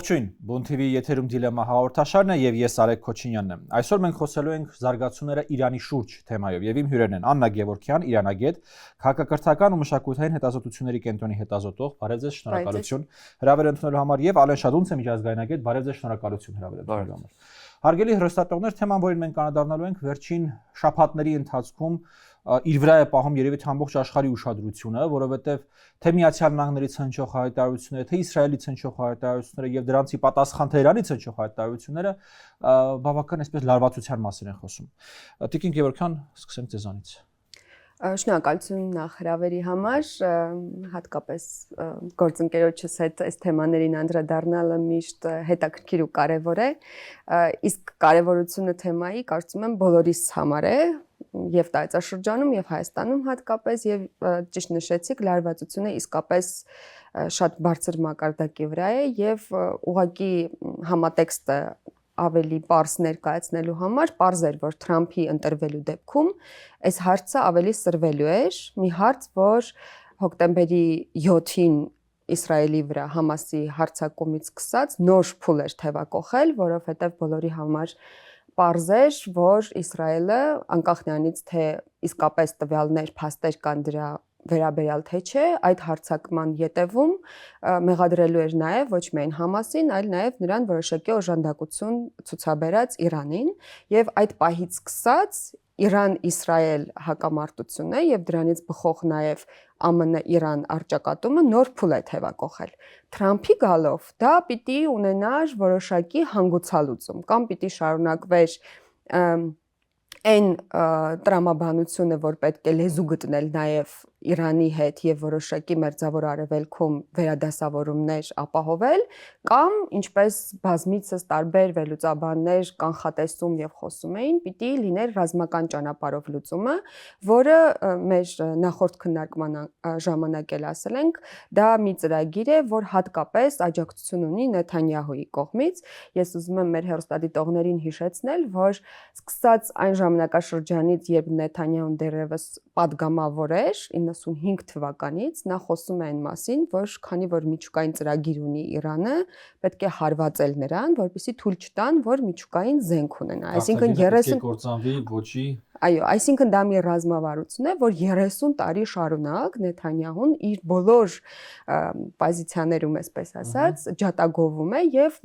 Ողջույն, Բուն TV եթերում դիլեմա հաղորդաշարն է եւ ես Արեգ Քոչինյանն եմ։ Այսօր մենք խոսելու ենք զարգացումները Իրանի շուրջ թեմայով եւ իմ հյուրերն են Աննա Գևորգյան, իրանագետ, քաղաքակրթական ու մշակութային հետազոտությունների կենտրոնի հետազոտող, բարև ձեզ, շնորհակալություն հրավեր ընդունելու համար եւ Ալեն Շադունցը միջազգայնագետ, բարև ձեզ, շնորհակալություն հրավեր ընդունելու համար։ Հարգելի հեռուստատողներ, թեման, որին մենք անդրադառնալու ենք վերջին շաբաթների ընթացքում իր վրա է պահում երևի թե ամբողջ աշխարհի ուշադրությունը, որովհետև թե Միացյալ Նահանգներից հնչող հայտարարությունները, թե Իսրայելից հնչող հայտարարությունները եւ դրանցի պատասխան թե Իրանից հնչող հայտարարությունները բավական այսպես լարվածության մասին են խոսում։ Տիկին Գևորգյան, սկսենք ձեզանից։ Շնորհակալություն նախ հրավերի համար, հատկապես գործընկերոջս հետ այս թեմաներին անդրադառնալը միշտ հետաքրքիր ու կարևոր է, իսկ կարևորությունը թեմայի կարծում եմ բոլորիս համար է, եւ տարածաշրջանում եւ Հայաստանում հատկապես եւ ճիշտ նշեցիք, լարվածությունը իսկապես շատ բարձր մակարդակի վրա է եւ ուղղակի համատեքստը ավելի པարզ ներկայացնելու համար པարզ էր, որ Թրամփի ընտրվելու դեպքում այս հարցը ավելի սրվելու էր, մի հարց, որ հոկտեմբերի 7-ին Իսրայելի վրա Համասի հարձակումից սկսած նոր փուլ էր թևակողել, որովհետև բոլորի համար պարզ էր, որ Իսրայելը անկախ նրանից թե իսկապես տվյալներ, փաստեր կան դրա վերաբերյալ թե չէ, այդ հարձակման յետևում մեղադրելու էր նաև ոչ միայն Համասին, այլ նաև նրան որոշակի օժանդակություն ցուցաբերած Իրանին, եւ այդ պահից սկսած Իրան-Իսրայել հակամարտությունը եւ դրանից բխող նաև ԱՄՆ-Իրան առճակատումը նոր փուլ է թևակողել։ Թրամփի գալով դա պիտի ունենար որոշակի հանգուցալուծում կամ պիտի շարունակվեր այն տրամաբանությունը, որ պետք է լեզու գտնել նաև Իրանի հետ եւ որոշակի մերձավոր արևելքում վերադասավորումներ ապահովել, կամ ինչպես բազմիցս տարբեր վերլուծաբաններ կանխատեսում եւ խոսում էին, պիտի լիներ ռազմական ճանապարհով լուծումը, որը մեր նախորդ քննարկման ժամանակ էլ ասել ենք, դա մի ծրագիր է, որ հատկապես աջակցություն ունի Նեթանյահուի կողմից։ Ես ուզում եմ մեր հեռուստադիտողներին հիշեցնել, որ սկսած այն ժամանակաշրջանից, երբ Նեթանյահուն դեռևս падգամավոր էր 95 թվականից, նա խոսում է այն մասին, որ քանի որ միջուկային ծրագիր ունի Իրանը, պետք է հարվածել նրան, որպեսզի թույլ չտան, որ միջուկային զենք ունենա։ Այսինքն 30 գործանվի ոչի։ Այո, այսինքն դա մի ռազմավարություն է, որ 30 տարի շարունակ Նեթանյահուն իր բոլոր պոզիցիաներում, այսպես ասած, ջատագովում է եւ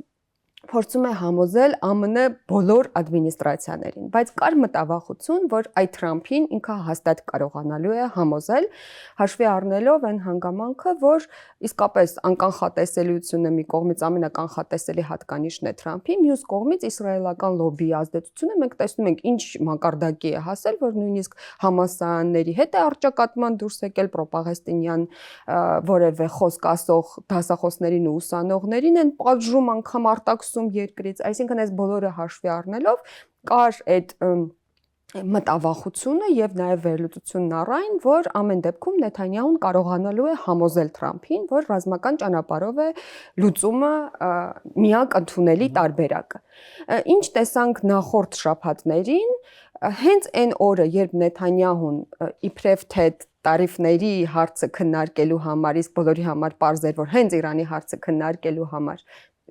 փորձում է համոզել ԱՄՆ բոլոր ադմինիստրացիաներին, բայց կար մտավախություն, որ այդ Թրամփին ինքը հաստատ կարողանալու է համոզել, հաշվի առնելով այն հանգամանքը, որ իսկապես անկանխատեսելիությունը մի կողմից ամենականխատեսելի հատկանիշն է Թրամփի, մյուս կողմից իսրայելական լոբբիի ազդեցությունը մենք տեսնում ենք ինչ մակարդակի է հասել, որ նույնիսկ համասարանների հետ է առճակատման դուրս եկել պրոպագանդիստյան որևէ խոսք ասող դասախոսներին ու ուսանողներին են պատժում անգամ արտաքսում երկրից, այսինքն այս բոլորը հաշվի առնելով կար այդ մտավախությունը եւ նաեւ վերլուծությունն առայն, որ ամեն դեպքում Նեթանյահուն կարողանալու է համոզել Թրամփին, որ ռազմական ճանապարհով է լուծումը միակ ընդունելի տարբերակը։ Ինչ տեսանք նախորդ շաբաթներին, հենց այն օրը, երբ Նեթանյահուն իբրև թե տարիֆների հարցը քննարկելու համար, իսկ բոլորի համար պարզ էր, որ հենց Իրանի հարցը քննարկելու համար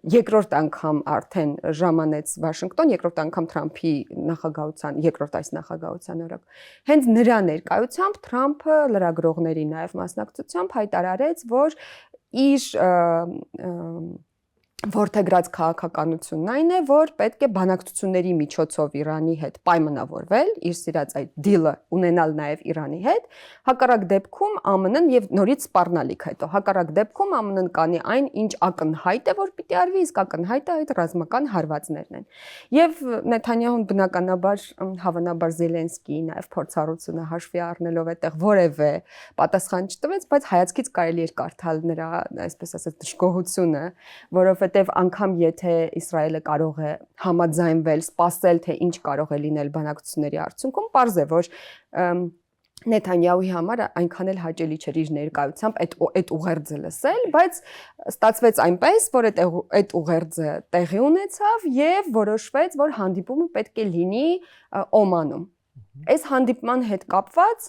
երկրորդ անգամ արդեն ժամանեց Վաշինգտոն, երկրորդ անգամ Թրամփի նախագահության, երկրորդ այս նախագահության օրոք։ Հենց նրա ներկայությամբ Թրամփը լրագրողների նաև մասնակցությամբ հայտարարեց, որ իր որդեգրած քաղաքականությունն այն է, որ պետք է բանակցությունների միջոցով Իրանի հետ պայմանավորվել, իր սիրած այդ դիլը ունենալ նաև Իրանի հետ, հակառակ դեպքում ԱՄՆ-ն եւ նորից սպառնալիք հետո, հակառակ դեպքում ԱՄՆ-ն կանի այն, ինչ ակնհայտ է, որ պիտի արվի, իսկ ակնհայտը այդ ռազմական հարվածներն են։ Եվ Նեթանյահուն բնականաբար, հավանաբար Զելենսկիի նաև փորձառությունը հաշվի առնելով այդտեղ որևէ պատասխան չտվեց, բայց հայացքից կարելի էր կարդալ նրա, այսպես ասած, դժգոհությունը, որովհետև անգամ եթե Իսրայելը կարող է համաձայնվել, սպասել, թե ինչ կարող է լինել բանակցությունների արդյունքում, պարզ է, որ Նեթանյահուի համար այնքան էլ հաճելի չէր իր ներկայությամբ այդ ուղերձը լսել, բայց ստացվեց այնպես, որ այդ ուղերձը տեղի ունեցավ եւ որոշվեց, որ հանդիպումը պետք է լինի Օմանում։ Այս հանդիպման հետ կապված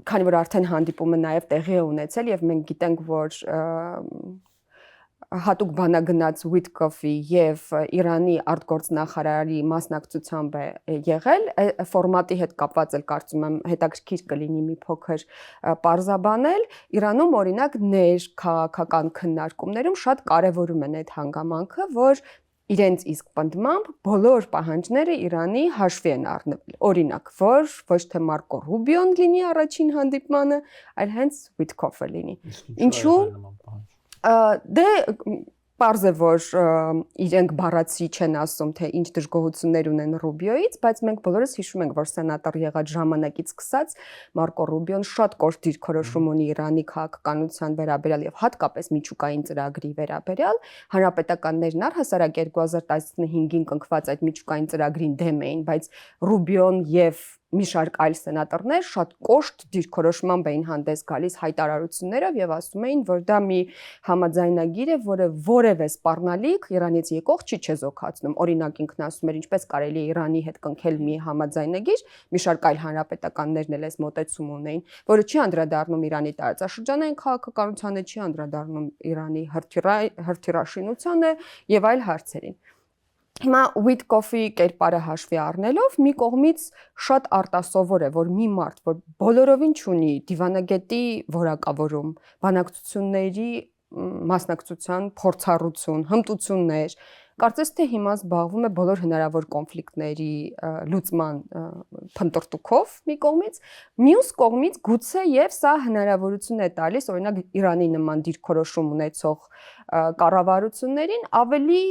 քանի որ արդեն հանդիպումը նաև տեղի է ունեցել եւ մենք գիտենք, որ հատուկ բանագնաց Witkoff-ի եւ Իրանի արտգործնախարարի մասնակցությամբ է եղել, ֆորմատի հետ կապված էլ կարծում եմ հետաքրքիր կլինի մի փոքր պարզաբանել։ Իրանում օրինակ ներքաղաքական քննարկումներում շատ կարևորում են այդ հանգամանքը, որ իրենց իսկ պնդմամբ բոլոր պահանջները Իրանի հաշվի են առնվել։ Օրինակ, որ ոչ թե Մարկո Ռուբիոն լինի առաջին հանդիպմանը, այլ հենց Witkoff-ը լինի։ Ինչու՞։ Դե պարզ է, որ իրենք բառացի չեն ասում, թե ինչ դժգոհություններ ունեն Ռուբիոից, բայց մենք բոլորս հիշում ենք, որ սենատոր եղած ժամանակից սկսած Մարկո Ռուբիոն շատ կոշտ դիրքորոշում ունի Իրանի քաղաքականության վերաբերյալ եւ հատկապես միջուկային ծրագրի վերաբերյալ։ Հանրապետականներն առհասարակ 2015-ին կնքված այդ միջուկային ծրագրին դեմ էին, բայց Ռուբիոն եւ մի շարք այլ սենատորներ շատ կոշտ դիրքորոշմամբ էին հանդես գալիս հայտարարություններով եւ ասում էին, որ դա մի համաձայնագիր է, որը որևէ սպառնալիք Իրանից եկող չի չեզոքացնում։ Օրինակ ինքն ասում էր, ինչպես կարելի է Իրանի հետ կնքել մի համաձայնագիր, մի շարք այլ հանրապետականներն էլ այս մոտեցում ունեին, որը չի անդրադառնում Իրանի տարածաշրջանային քաղաքականությանը, չի անդրադառնում Իրանի հրթիռաշինությանը եւ այլ հարցերին։ Հիմա Witkoff-ի կերպարը հաշվի առնելով մի կողմից շատ արտասովոր է, որ մի մարդ, որ բոլորովին չունի դիվանագետի որակավորում, բանակցությունների մասնակցության փորձառություն, հմտություններ, կարծես թե հիմա զբաղվում է բոլոր հնարավոր կոնֆլիկտների լուծման փնտրտուքով մի կողմից, մյուս կողմից գուցե եւ սա հնարավորություն է տալիս օրինակ Իրանի նման դիրքորոշում ունեցող կառավարություններին ավելի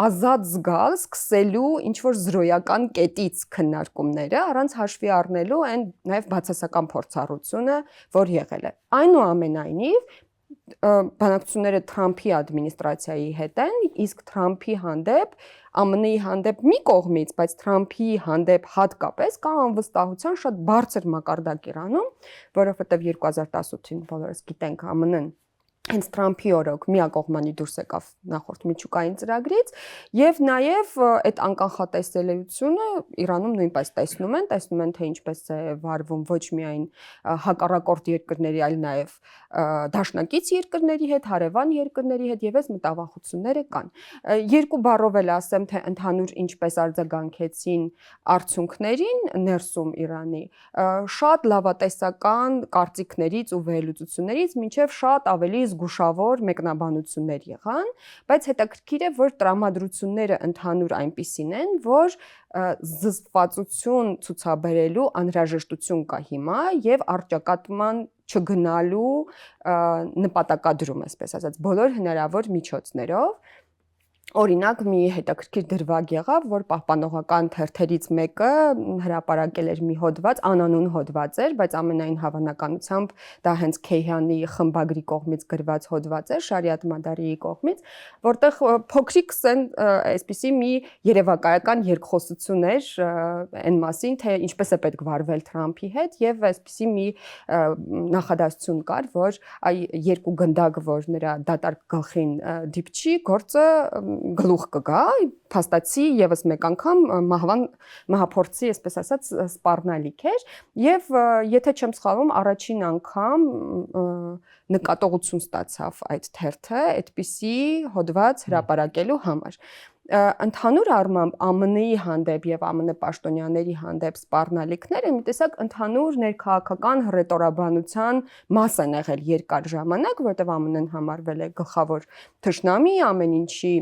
ազատ զգալ, սկսելու ինչ որ զրոյական կետից քննարկումները առանց հաշվի առնելու այն նաեւ բացասական փորձառությունը, որ եղել է։ Այնուամենայնիվ բանակցությունները Թրամփի ադմինիստրացիայի հետ են, իսկ Թրամփի հանդեպ ԱՄՆ-ի հանդեպ մի կողմից, բայց Թրամփի հանդեպ հատկապես կա անվստահության շատ բարձր մակարդակ Իրանում, որովհետև 2018-ին բոլորս գիտենք ԱՄՆ-ն հենց Թրամփի օրոք միակողմանի դուրս եկավ նախորդ միջուկային ծրագրից եւ նաեւ այդ անկանխատեսելիությունը Իրանում նույնպես տեսնում են թե ինչպես է վարվում ոչ միայն հակառակորդ երկրների, այլ նաեւ դաշնակից երկրների հետ, հարևան երկրների հետ եւ այս մտավախությունները կան։ Երկու բառով էլ ասեմ, թե ընդհանուր ինչպես արձագանքեցին արդյունքներին ներսում Իրանի, շատ լավատեսական կարծիքներից ու վերլուծություններից մինչեւ շատ ավելի զգուշավոր մեկնաբանություններ եղան, բայց հետաքրքիր է, որ տրամադրությունները ընդհանուր այնպիսին են, որ զսպվածություն ցուցաբերելու անհրաժեշտություն կա հիմա եւ առճակատման չգնալու նպատակադրում, այսպես ասած, բոլոր հնարավոր միջոցներով։ Օրինակ մի հետաքրքիր դրվագ եղավ, որ պահպանողական թերթերից մեկը հրապարակել էր մի հոդված, անանուն հոդված էր, բայց ամենայն հավանականությամբ դա հենց Քեյհանի խմբագրի կողմից գրված հոդված էր, Շարիաթ Մադարիի կողմից, որտեղ փոքրիկ այսպիսի մի երևակայական երկխոսություն էր այն մասին, թե ինչպես է պետք վարվել Թրամփի հետ եւ այսպիսի մի նախադասություն կար, որ այ երկու գնդակ, որ նրա դատարկ գլխին դիպչի, գործը գլուխ կգա, փաստացի եւս մեկ անգամ մահափորձի, այսպես ասած, սպառնալիք էր եւ եթե չեմ սխալվում, առաջին անգամ նկատողություն ստացավ այդ թերթը այդպիսի հոդված հրապարակելու համար։ Ընդհանուր առմամբ ԱՄՆ-ի հանդեպ եւ ԱՄՆ պաշտոնյաների հանդեպ սպառնալիքները մի տեսակ ընդհանուր ներքաղաքական հռետորաբանության մաս են եղել երկար ժամանակ, որտեղ ԱՄՆ-ն համարվել է գլխավոր թշնամի, ամեն ինչի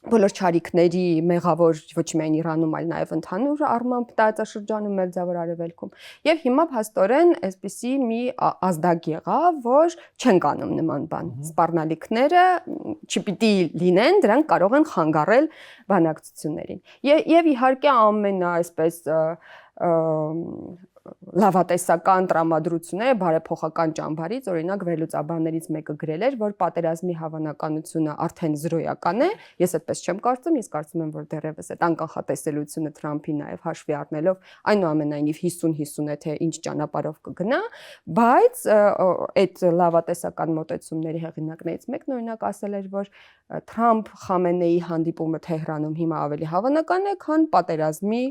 բոլոր չարիքների մեղավոր ոչ միայն Իրանում, այլ նաև ընդհանուր առմամբ տարածաշրջանում Մերձավոր Արևելքում։ Եվ հիմա փաստորեն այսպիսի մի ազդակ եղավ, որ չեն կանում նման բան։ Սպառնալիքները չպիտի լինեն, դրանք կարող են խանգարել բանակցություններին։ Եվ իհարկե այսպես լավատեսական տրամադրությունները բարեփոխական ճամբարից, օրինակ վերլուծաբաններից մեկը գրել էր, որ պատերազմի հավանականությունը արդեն զրոյական է, ես այդպես չեմ կարծում, ես կարծում եմ, որ դեռևս այդ անկանխատեսելիությունը Թրամփի նաև հաշվի առնելով այնուամենայնիվ 50-50 է, թե ինչ ճանապարհով կգնա, բայց այդ լավատեսական մոտեցումների հեղինակներից մեկն օրինակ ասել էր, որ Թրամփ-Խամենեի հանդիպումը Թեհրանում հիմա ավելի հավանական է, քան պատերազմի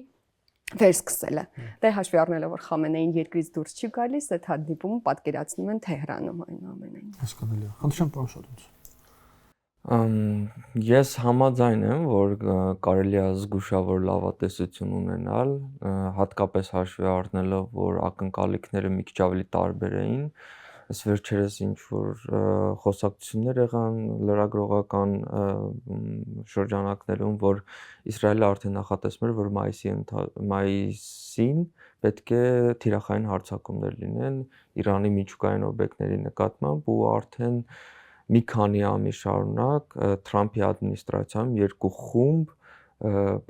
վերսկսելը։ Դե հաշվի առնելով, որ Խամենեին երկրից դուրս չի գալիս, այդ հանդիպումը պատկերացնում են Թեհրանում այնուամենայնիվ։ Հասկանալի է։ Խնդրեմ, պարոն Շատունց։ Ես համաձայն եմ, որ կարելի է զգուշավոր լավատեսություն ունենալ, հատկապես հաշվի առնելով, որ ակնկալիքները մի քիչ ավելի տարբեր էին, այս վերջերս ինչ որ խոսակցություններ եղան լրագրողական շրջանակներում, որ Իսրայելը արդեն նախատեսում էր, որ մայիսին պետք է թիրախային հարձակումներ լինեն Իրանի միջուկային օբյեկտների նկատմամբ ու արդեն մի քանի ամիս շարունակ Թրամփի ադմինիստրացիայում երկու խումբ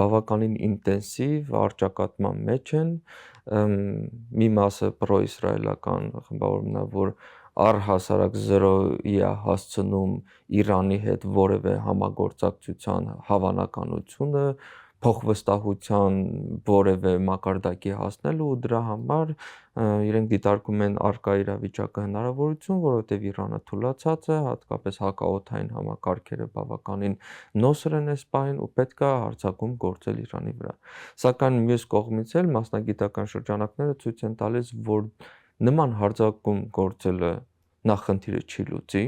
բավականին ինտենսիվ առճակատման մեջ են, մի մասը պրոիսրայելական խմբավորումն է, որ առհասարակ 0-ի է հասցնում Իրանի հետ որևէ համագործակցության հավանականությունը, փոխվստահության որևէ մակարդակի հասնելու ու դրա համար իրենք դիտարկում են առկա իրավիճակը հնարավորություն, որովհետև Իրանը թուլացած է, հատկապես հակաօդային համակարգերը բավականին նոսր են այս պահին ու պետք է հարձակում գործել Իրանի վրա։ Սակայն մյուս կողմից էլ մասնագիտական շրջանակները ցույց են տալիս, որ նման հարձակում գործելը նախնդիրը չի լուծի,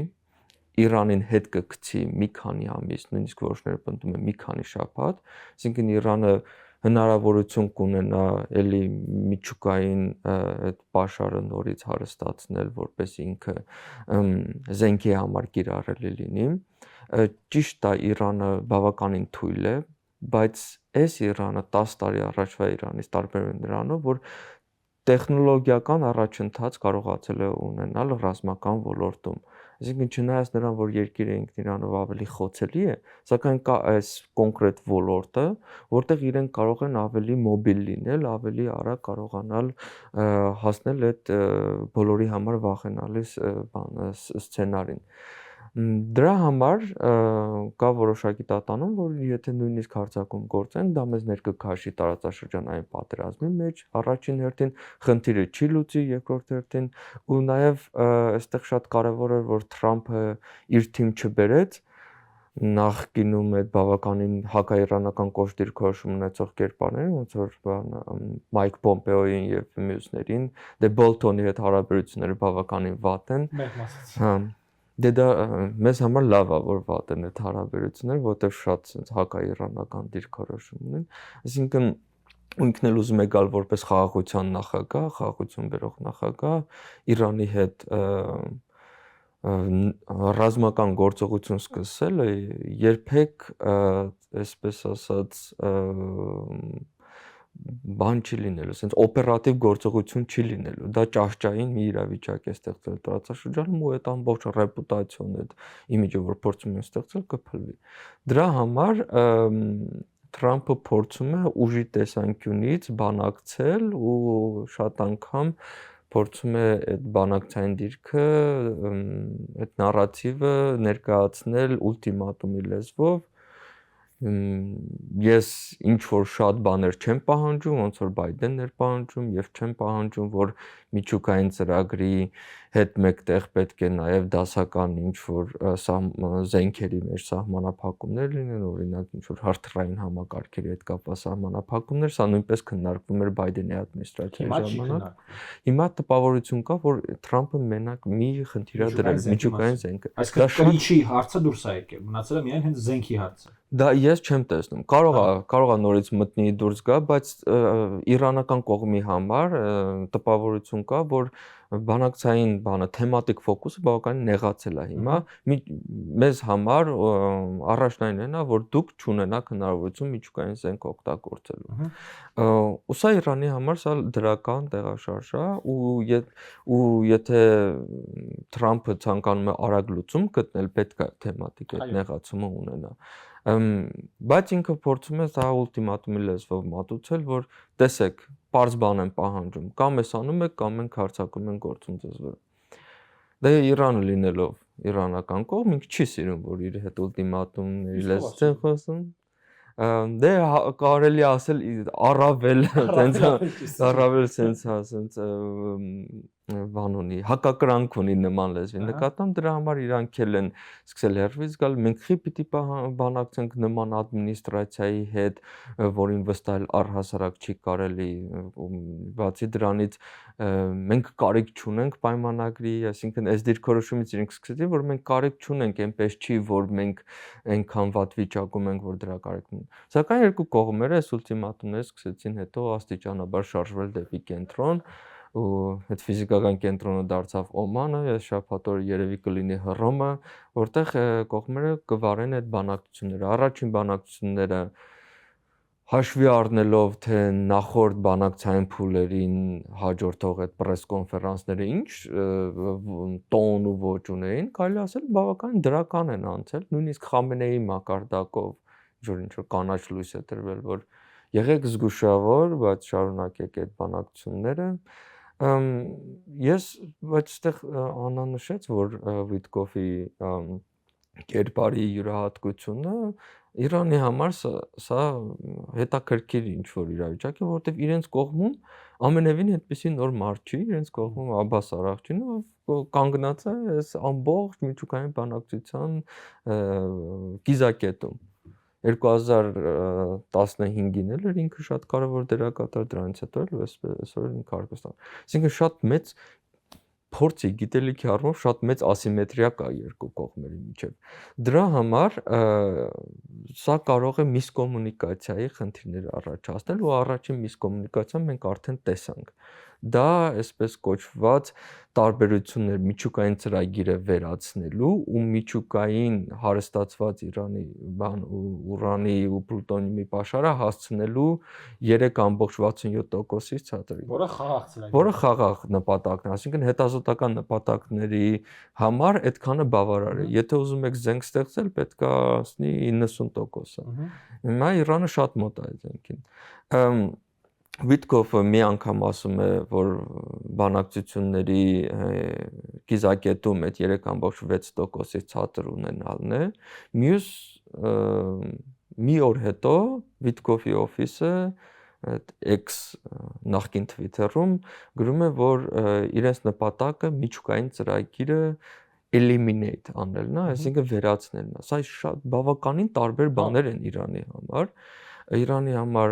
Իրանին հետ կգցի մի քանի ամիս, նույնիսկ որոշները պնդում են մի քանի շաբաթ, այսինքն Իրանը հնարավորություն կունենա էլի միջուկային այդ պաշարը նորից հարստացնել, որպես ինքը զենքի համար կիրառելի լինի։ Ճիշտ է, Իրանը բավականին թույլ է, բայց այս Իրանը 10 տարի առաջվա Իրանից տարբերվում է նրանով, որ տեխնոլոգիական առաջընթաց կարողացել է ունենալ ռազմական ոլորտում։ Այսինքն չնայած նրան, որ երկիրը ինքն Իրանով ավելի խոցելի է, սակայն կա այս կոնկրետ ոլորտը, որտեղ իրենք կարող են ավելի մոբիլ լինել, ավելի արագ կարողանալ հասնել այդ բոլորի համար վախենալի սցենարին։ Դրա համար կա որոշակի տատանում, որ եթե նույնիսկ հարձակում գործեն, դա մեզ ներկքաշի տարածաշրջանային պատերազմի մեջ, առաջին հերթին խնդիրը չի լուծի, երկրորդ հերթին ու նաև այստեղ շատ կարևոր է, որ Թրամփը իր թիմ չբերեց նախկինում այդ բավականին հակաիրանական կոշտ դիրքորոշում ունեցող կերպարներին, ոնց որ Մայք Պոմպեոյին եւ մյուսներին, դե Բոլթոնի հետ հարաբերությունները բավականին վատ են։ Հա, դե դա մեզ համար լավ է, որ վատ են այդ հարաբերությունները, որովհետեւ շատ հակաիրանական դիրքորոշում ունեն, այսինքն ինքն էլ ուզում է գալ որպես խաղաղության նախագահ, խաղաղություն բերող նախագահ, Իրանի հետ ռազմական գործողություն սկսել է, երբեք այսպես ասած բան չի լինելու, ասենց օպերատիվ գործողություն չի լինելու, դա ճահճային մի իրավիճակ է ստեղծել տարածաշրջանում ու այդ ամբողջ ռեպուտացիոն այդ իմիջը, որ փորձում են ստեղծել, կփլվի։ Դրա համար Թրամփը փորձում է ուժի տեսանկյունից բանակցել ու շատ անգամ փորձում է այդ բանակցային դիրքը, այդ նարատիվը ներկայացնել ուլտիմատումի լեզվով։ Ես ինչ որ շատ բաներ չեմ պահանջում, ոնց որ Բայդենն էր պահանջում, եւ չեմ պահանջում, որ միջուկային ծրագրի հետ մեկտեղ պետք է նաեւ դասական ինչ որ զենքերի մեջ սահմանափակումներ լինեն, օրինակ ինչ որ հարթռային համակարգերի հետ կապված սահմանափակումներ, սա նույնպես քննարկվում էր Բայդենի ադմինիստրացիայի ժամանակ։ Հիմա տպավորություն կա, որ Թրամփը մենակ մի խնդիր է դրել միջուկային զենքը։ Այսինքն քրիչի հարցը դուրս է եկել, մնացել է միայն հենց զենքի հարցը։ Դա ես չեմ տեսնում։ Կարող է նորից մտնի դուրս գա, բայց իրանական կողմի համար տպավորություն կա, որ բանակցային բանը թեմատիկ ֆոկուսը բավականին նեղացել է հիմա։ Մեզ համար առաջնայինն է, որ դուք չունենաք հնարավորություն միջուկային զենք օգտագործելու։ Ու սա Իրանի համար սա դրական տեղաշարժ է ու եթե Թրամփը ցանկանում է արագ լուծում գտնել, պետք է թեմատիկ այդ նեղացումը ունենա։ Բայց ինքը փորձում է սա ուլտիմատումի լեզվով մատուցել, որ տեսեք, պարզ բան են պահանջում, կամ էս անում եք, կամ մենք հարձակում ենք գործում ձեզ վրա։ Դե Իրանը լինելով իրանական կողմ, ինքը չի սիրում, որ իր հետ ուլտիմատումների լեզվով են խոսում։ Դե կարելի ասել առավել սենց բան ունի, հակակրանք ունի նման լեզվի նկատմամբ, դրա համար իրանք էլ են սկսել հերվից գալ, մենք խի պիտի բանակցենք նման ադմինիստրացիայի հետ, որին վստահել առհասարակ չի կարելի, բացի դրանից մենք կարիք չունենք պայմանագրի, այսինքն այս դիրքորոշումից իրենք սկսեցին, որ մենք կարիք չունենք, այնպես չի, որ մենք այնքան վատ վիճակում ենք, որ դրա կարիք ունենք։ Սակայն երկու կողմերը այս ուլտիմատումները սկսեցին հետո աստիճանաբար շարժվել դեպի կենտրոն ու այդ ֆիզիկական կենտրոնը դարձավ Օմանը, այս շաբաթ օրը երևի կլինի Հռոմը, որտեղ կողմերը կվարեն այդ բանակցությունները։ Առաջին բանակցությունները հաշվի առնելով թե նախորդ բանակցային փուլերին հաջորդող այդ պրես կոնֆերանսները ինչ տոն ու ոճ ունեին, կարելի ասել բավական դրական են անցել, նույնիսկ Խամենեի մակարդակով, ինչ որ կանաչ լույս է տրվել, որ եղեք զգուշավոր, բայց շարունակեք այդ բանակցությունները։ Բայց այդտեղ Աննան նշեց, որ Վիտկոֆի կերպարի յուրահատկությունը Իրանի համար սա հետաքրքիր ինչ որ իրավիճակ է, որովհետև իրենց կողմում ամենևին այդպեսի նոր մարդ չի, իրենց կողմում Աբբաս Արաղչինը կանգնած է այս ամբողջ միջուկային բանակցության կիզակետում։ 2015-ին էլ ինքը շատ կարևոր դերակատար, դրանից հետո էլ այսօր ինքը Արքոստան։ Այսինքն շատ մեծ փորձի գիտելիքի առումով շատ մեծ ասիմետրիա կա երկու կողմերի միջև։ Դրա համար սա կարող է միսկոմունիկացիայի խնդիրներ առաջացնել ու առաջին միսկոմունիկացիան մենք արդեն տեսանք։ Դա այսպես կոչված տարբերություններ միջուկային ծրագիրը վերացնելու ու միջուկային հարստացված Իրանի ուրանի ու պլուտոնիումի պաշարը հասցնելու 3.67%-ից ցածր։ Որը խաղաղ նպատակն է, այսինքն հետազոտական նպատակների համար այդքանը բավարար է։ Եթե ուզում եք զենք ստեղծել, պետք է ասնի 90%-ը։ Հիմա Իրանը շատ մոտ է այդ զենքին։ Վիտկոֆը մի անգամ ասում է, որ բանակցությունների կիզակետում այդ 3.6%-ից ցածր ունենալն է։ Մյուս մի օր հետո Վիտկոֆի օֆիսը X նախկին Twitter-ում գրում է, որ իրենց նպատակը միջուկային ծրագիրը eliminate անելն է, այսինքն վերացնելն է։ Սա շատ բավականին տարբեր բաներ են Իրանի համար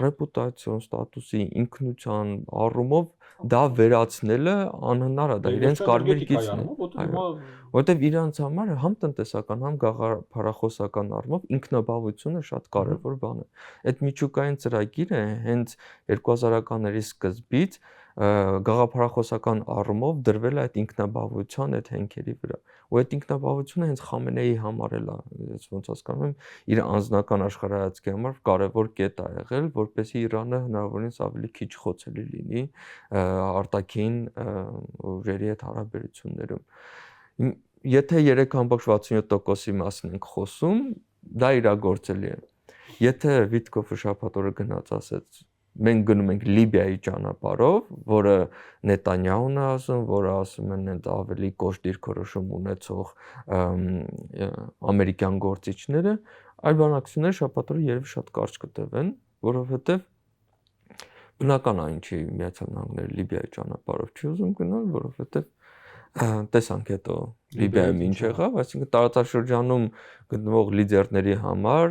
ռեպուտացիոն ստատուսի ինքնության առումով դա վերացնելը անհնար է, դա իրենց կարմիր գիծն է, որտեղ իրանց համար համ տնտեսական, համ գաղափարախոսական առումով ինքնաբավությունը շատ կարևոր բան է։ Այդ միջուկային ծրագիրը հենց 2000-ականների սկզբից գաղափարախոսական առումով դրվել է այդ ինքնաբավության այդ հենքերի վրա։ Ու այդ ինքնաբավությունը հենց Խամենեի համար էլ է, ոնց հասկանում եմ, իր անձնական աշխարհայացքի համար կարևոր կետ է եղել, որպեսզի Իրանը հնարավորինս ավելի քիչ խոցելի լինի արտաքին ուժերի հետ հարաբերություններում։ Եթե 3.67%-ի մասին ենք խոսում, դա իրագործելի է։ Եթե Վիտկոֆը շաբաթ օրը գնաց ասեց, մենք գնում ենք Լիբիայի ճանապարհով, որը Նետանյահուն է ասում, որը ասում են այդ ավելի կոշտ դիրքորոշում ունեցող ամերիկյան գործիչները, այլ բանակցությունները շաբաթ օրը երևի շատ կարճ կտևեն, որովհետև բնական է ինչի Միացյալ Նահանգները Լիբիայի ճանապարհով չի ուզում գնալ, որովհետև տեսանք հետո Լիբիայում ինչ եղավ, այսինքն տարածաշրջանում գտնվող լիդերների համար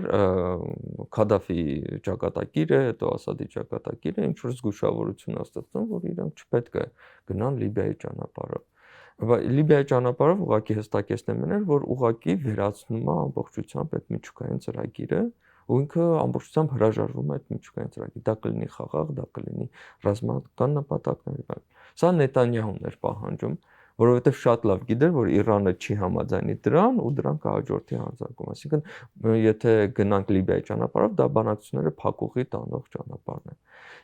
Քադաֆի ճակատագիրը, հետո Ասադի ճակատագիրը ինչ որ զգուշավորություն է ստեղծում, որ իրանք չպետք է գնան Լիբիայի ճանապարհով։ Լիբիայի ճանապարհով ուղղակի հստակեցնեմ էր, որ ուղղակի վերացնում է ամբողջությամբ այդ միջուկային ծրագիրը, ու ինքը ամբողջությամբ հրաժարվում է այդ միջուկային ծրագիրը։ Դա կլինի խաղաղ, դա կլինի ռազմական նպատակներ։ Սա Նետանյահուն էր պահանջում, որովհետև շատ լավ գիտեր, որ Իրանը չի համաձայնի դրան ու դրան կհաջորդի հարձակում։ Այսինքն, եթե գնանք Լիբիայի ճանապարհով, դա բանակցությունները փակուղի տանող ճանապարհն է։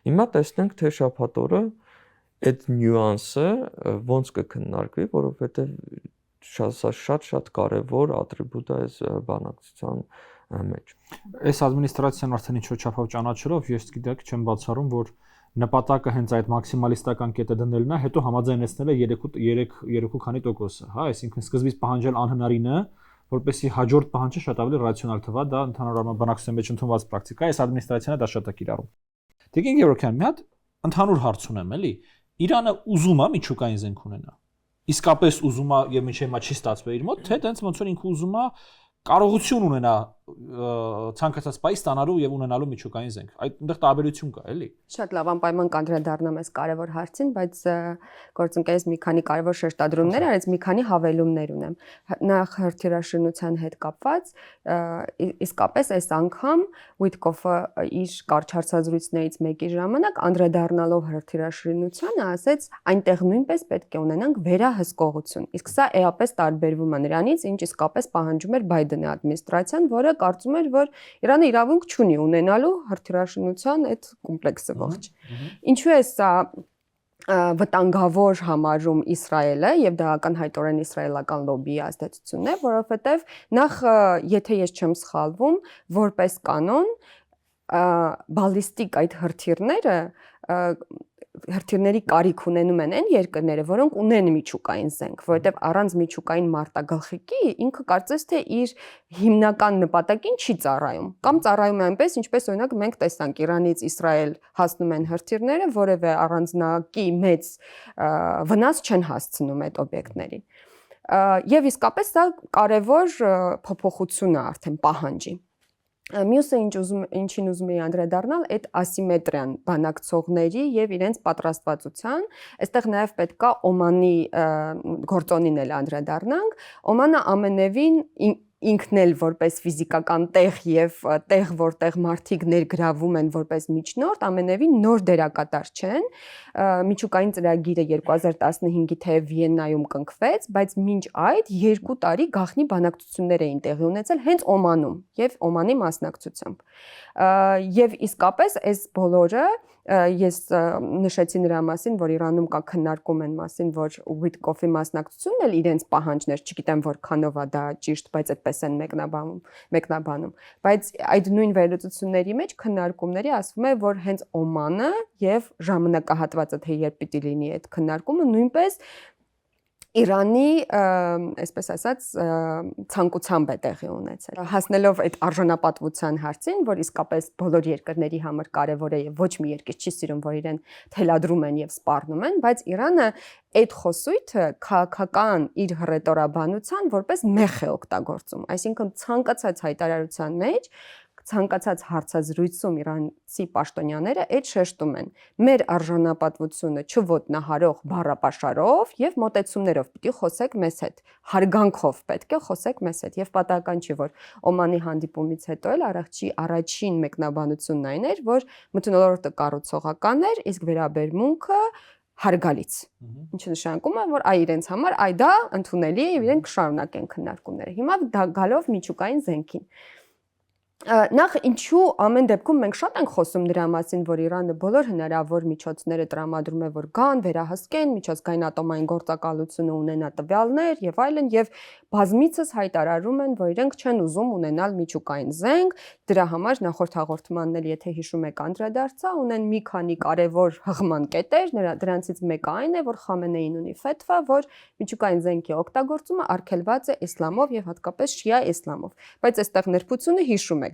Հիմա տեսնենք, թե շաբաթ օրը այդ նյուանսը ոնց կքննարկվի, որովհետև շատ կարևոր ատրիբուտ է այս բանակցության մեջ։ Այս ադմինիստրացիան արդեն ինչ-որ չափով ճանաչելով, ես գիտեք, չեմ բացառում, որ նպատակը հենց այդ մաքսիմալիստական կետը դնելն է, հետո համաձայնեցնել է 3%, հա, այսինքն սկզբից պահանջել անհնարինը, որպեսզի հաջորդ պահանջը շատ ավելի ռացիոնալ թվա, դա ընդհանուր առմամբ բանակցության մեջ ընդունված պրակտիկա է, այս ադմինիստրացիան դա շատ է կիրառում։ Տիկին Գևորգյան, մի հատ ընդհանուր հարց ունեմ, էլի։ Իրանը ուզում է միջուկային զենք ունենա։ Իսկապես ուզում է եւ մինչեւ հիմա չի ստացվել իր մոտ, թե տենց ոնց որ ինքը ուզում է կարողություն ունենա ցանկացած պայ ստանալու եւ ունենալու միջուկային զենք։ Այդտեղ տարբերություն կա, էլի։ Շատ լավ, անպայման կանդրադառնամ այս կարևոր հարցին, բայց գործընկերս մի քանի կարևոր շեշտադրումներ արեց, մի քանի հավելումներ ունեմ։ Նախ հրթիռաշինության հետ կապված, իսկապես այս անգամ Ուիտկոֆը իր կարճ հարցազրույցներից մեկի ժամանակ անդրադառնալով հրթիռաշինությանը ասեց, այնտեղ նույնպես պետք է ունենանք վերահսկողություն։ Իսկ սա էապես տարբերվում է նրանից, ինչ իսկապես պահանջում էր Բայդենի ադմինիստրացիան, որը կարծում էր, որ Իրանը իրավունք չունի ունենալու հրթիռաշինության այդ կոմպլեքսը ողջ։ Ինչու է սա վտանգավոր համարում Իսրայելը եւ դա ակնհայտորեն իսրայելական լոբբիի ազդեցությունն է, որովհետեւ նախ եթե ես չեմ սխալվում, որպես կանոն բալիստիկ այդ հրթիռների կարիք ունենում են այն երկրները, որոնք ունեն միջուկային զենք, որովհետև առանց միջուկային մարտագլխիկի ինքը կարծես թե իր հիմնական նպատակին չի ծառայում, կամ ծառայում է այնպես, ինչպես օրինակ մենք տեսանք Իրանից Իսրայել հասնում են հրթիռները, որևէ առանձնակի մեծ վնաս չեն հասցնում այդ օբյեկտներին։ Եվ իսկապես դա կարևոր փոփոխություն է արդեն պահանջի։ Մյուսը ինչին ուզում էի անդրադառնալ, այդ ասիմետրիան բանակցողների եւ իրենց պատրաստվածության, այստեղ նաեւ պետքա Օմանի գործոնին էլ անդրադառնանք։ Օմանը ամենևին ինքն էլ որպես ֆիզիկական տեղ եւ տեղ, որտեղ մարդիկ ներգրավում են որպես միջնորդ, ամենևին նոր դերակատար չեն։ Միջուկային ծրագիրը 2015-ի թեև Վիեննայում կնքվեց, բայց մինչ այդ 2 տարի գաղտնի բանակցություններ էին տեղի ունեցել հենց Օմանում եւ Օմանի մասնակցությամբ։ Եվ իսկապես այս բոլորը ես նշեցի նրա մասին, որ Իրանում կա քննարկում են մասին, որ Ուիտկոֆի մասնակցությունն էլ իրենց պահանջներ, չգիտեմ որքանով է դա ճիշտ, բայց այդպես են մեկնաբանում։ Բայց այդ նույն վերլուծությունների մեջ քննարկումների ասվում է, որ հենց Օմանը եւ ժամանակահատվածը թե երբ պիտի լինի այդ քննարկումը նույնպես Իրանի, այսպես ասած, ցանկությամբ է տեղի ունեցել։ Հասնելով այդ արժանապատվության հարցին, որ իսկապես բոլոր երկրների համար կարևոր է եւ ոչ մի երկիր չի սիրում, որ իրեն թելադրում են եւ սպառնում են, բայց Իրանը այդ խոսույթը քաղաքական իր հռետորաբանության որպես մեխ է օգտագործում, այսինքն ցանկացած հայտարարության մեջ ցանկացած հարցազրույցում իրանցի պաշտոնյաները այդ շեշտում են մեր արժանապատվությունը չոտնահարող բառապաշարով եւ մոտեցումներով պիտի խոսեք մեզ հետ հարգանքով պետք է խոսեք մեզ հետ եւ պատահական չի որ Օմանի հանդիպումից հետո էլ առաջին մեկնաբանությունն այն էր որ մթնոլորտը կառուցողական էր իսկ վերաբերմունքը հարգալից ինչը նշանակում է որ իրենց համար դա ընդունելի է եւ իրենք կշարունակեն քննարկումները հիմա գալով միջուկային զենքին Նախ ինչու ամեն դեպքում մենք շատ ենք խոսում դրա մասին, որ Իրանը բոլոր հնարավոր միջոցները տրամադրում է, որ գան, վերահսկեն, միջազգային ատոմային գործակալությունը ունենա տվյալներ եւ այլն եւ բազմիցս հայտարարում են, որ իրենք չեն ուզում ունենալ միջուկային զենք, դրա համար նախորդ հաղորդմանն էլ եթե հիշում եք անդրադարձա, ունեն մի քանի կարևոր հղման կետեր, դրանցից մեկը այն է, որ Խամենեին ունի ֆեթվա, որ միջուկային զենքի օգտագործումը արգելված է իսլամով եւ հատկապես շիա իսլամով, բայց այստեղ ներբությունը հիշում եք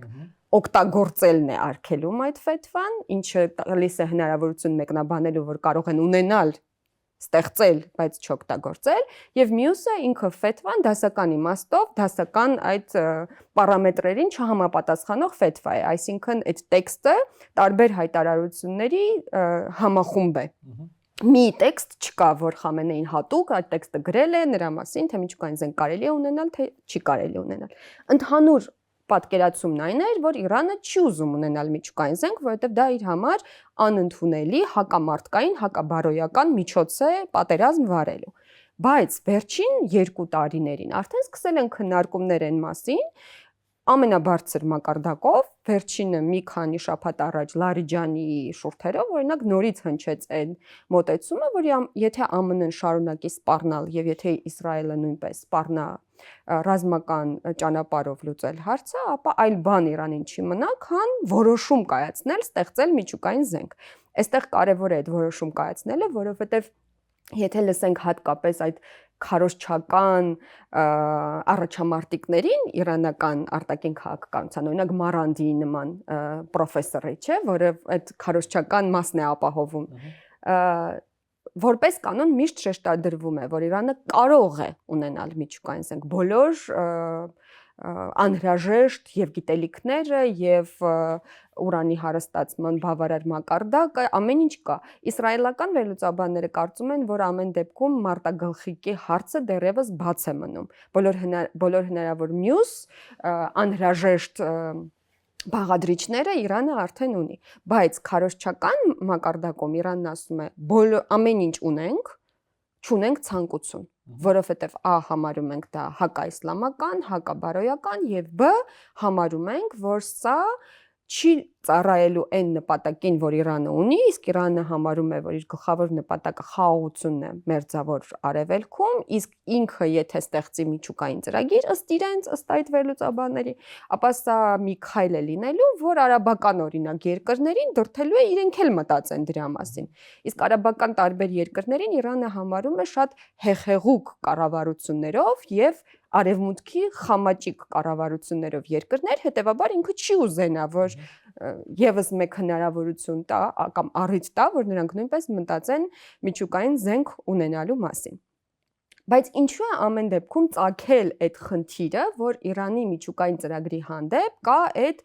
օգտագործելն է արգելում այդ ֆեթվան, ինչը տալիս է հնարավորություն մեկնաբանելու, որ կարող են ունենալ, ստեղծել, բայց չօգտագործել, եւ մյուսը ինքը ֆեթվան դասական իմաստով, դասական այդ պարամետրերին չհամապատասխանող ֆեթվա է, այսինքն այդ տեքստը տարբեր հայտարարությունների համախումբ է։ Մի տեքստ չկա, որ Խամենեին հատուկ այդ տեքստը գրել է նրա մասին, թե միջուկային զենք կարելի է ունենալ, թե չի կարելի ունենալ։ Ընդհանուր պատկերացումն այն էր, որ Իրանը չի ուզում ունենալ միջուկային զենք, որովհետև դա իր համար անընդունելի հակամարտկային, հակաբարոյական միջոց է պատերազմ վարելու։ Բայց վերջին 2 տարիներին արդեն սկսել են քննարկումներ այն մասին, ամենաբարձր մակարդակով, վերջինը մի քանի շաբաթ առաջ Լարիջանի շուրթերով, օրինակ նորից հնչեց այն մոտեցումը, որ եթե ԱՄՆ-ն շարունակի սպառնալ եւ եթե Իսրայելը նույնպես սպառնա ռազմական ճանապարհով լուծել հարցը, ապա այլ բան Իրանին չի մնա, քան որոշում կայացնել, ստեղծել միջուկային զենք։ Այստեղ կարևոր է այդ որոշում կայացնելը, որովհետեւ եթե լսենք հատկապես այդ քարոզչական առաջամարտիկներին իրանական արտաքին քաղաքականության, օրինակ Մարանդիի նման պրոֆեսորի, չէ, որը այդ քարոզչական մասն է ապահովում։ որպես կանոն միշտ շեշտադրվում է, որ Իրանը կարող է ունենալ միջուկային զենք, բոլոր անհրաժեշտ եւ գիտելիքները եւ ուրանի հարստացման բավարար մակարդակը, ամեն ինչ կա։ Իսրայելական վերլուծաբանները կարծում են, որ ամեն դեպքում մարտագլխիկի հարցը դեռևս բաց է մնում։ Բոլոր հնարավոր մյուս անհրաժեշտ բաղադրիչները Իրանը արդեն ունի, բայց քարոզչական մակարդակում Իրանն ասում է, ամեն ինչ ունենք, չունենք ցանկություն, որովհետև A համարում ենք դա հակաիսլամական, հակաբարոյական եւ B համարում ենք, որ սա չի ծառայելու այն նպատակին, որ Իրանը ունի, իսկ Իրանը համարում է, որ իր գլխավոր նպատակը խաղաղությունն է մերձավոր արևելքում, իսկ ինքը եթե ստեղծի միջուկային ծրագիր, ըստ իրենց, ըստ այդ վերլուծաբանների, ապա սա մի քայլ է լինելու, որ արաբական օրինակ երկրներին դրթելու է իրենք էլ մտածեն դրա մասին։ Իսկ արաբական տարբեր երկրներին Իրանը համարում է շատ հեղեղուկ կառավարություններով եւ արևմուտքի խամաճիկ կառավարություններով երկրներ, հետեւաբար ինքը չի ուզենա, որ եւս մեկ հնարավորություն տա կամ առիթ տա, որ նրանք նույնպես մտածեն միջուկային զենք ունենալու մասին։ Բայց ինչու է ամեն դեպքում ծագել այդ խնդիրը, որ Իրանի միջուկային ծրագրի հանդեպ կա այդ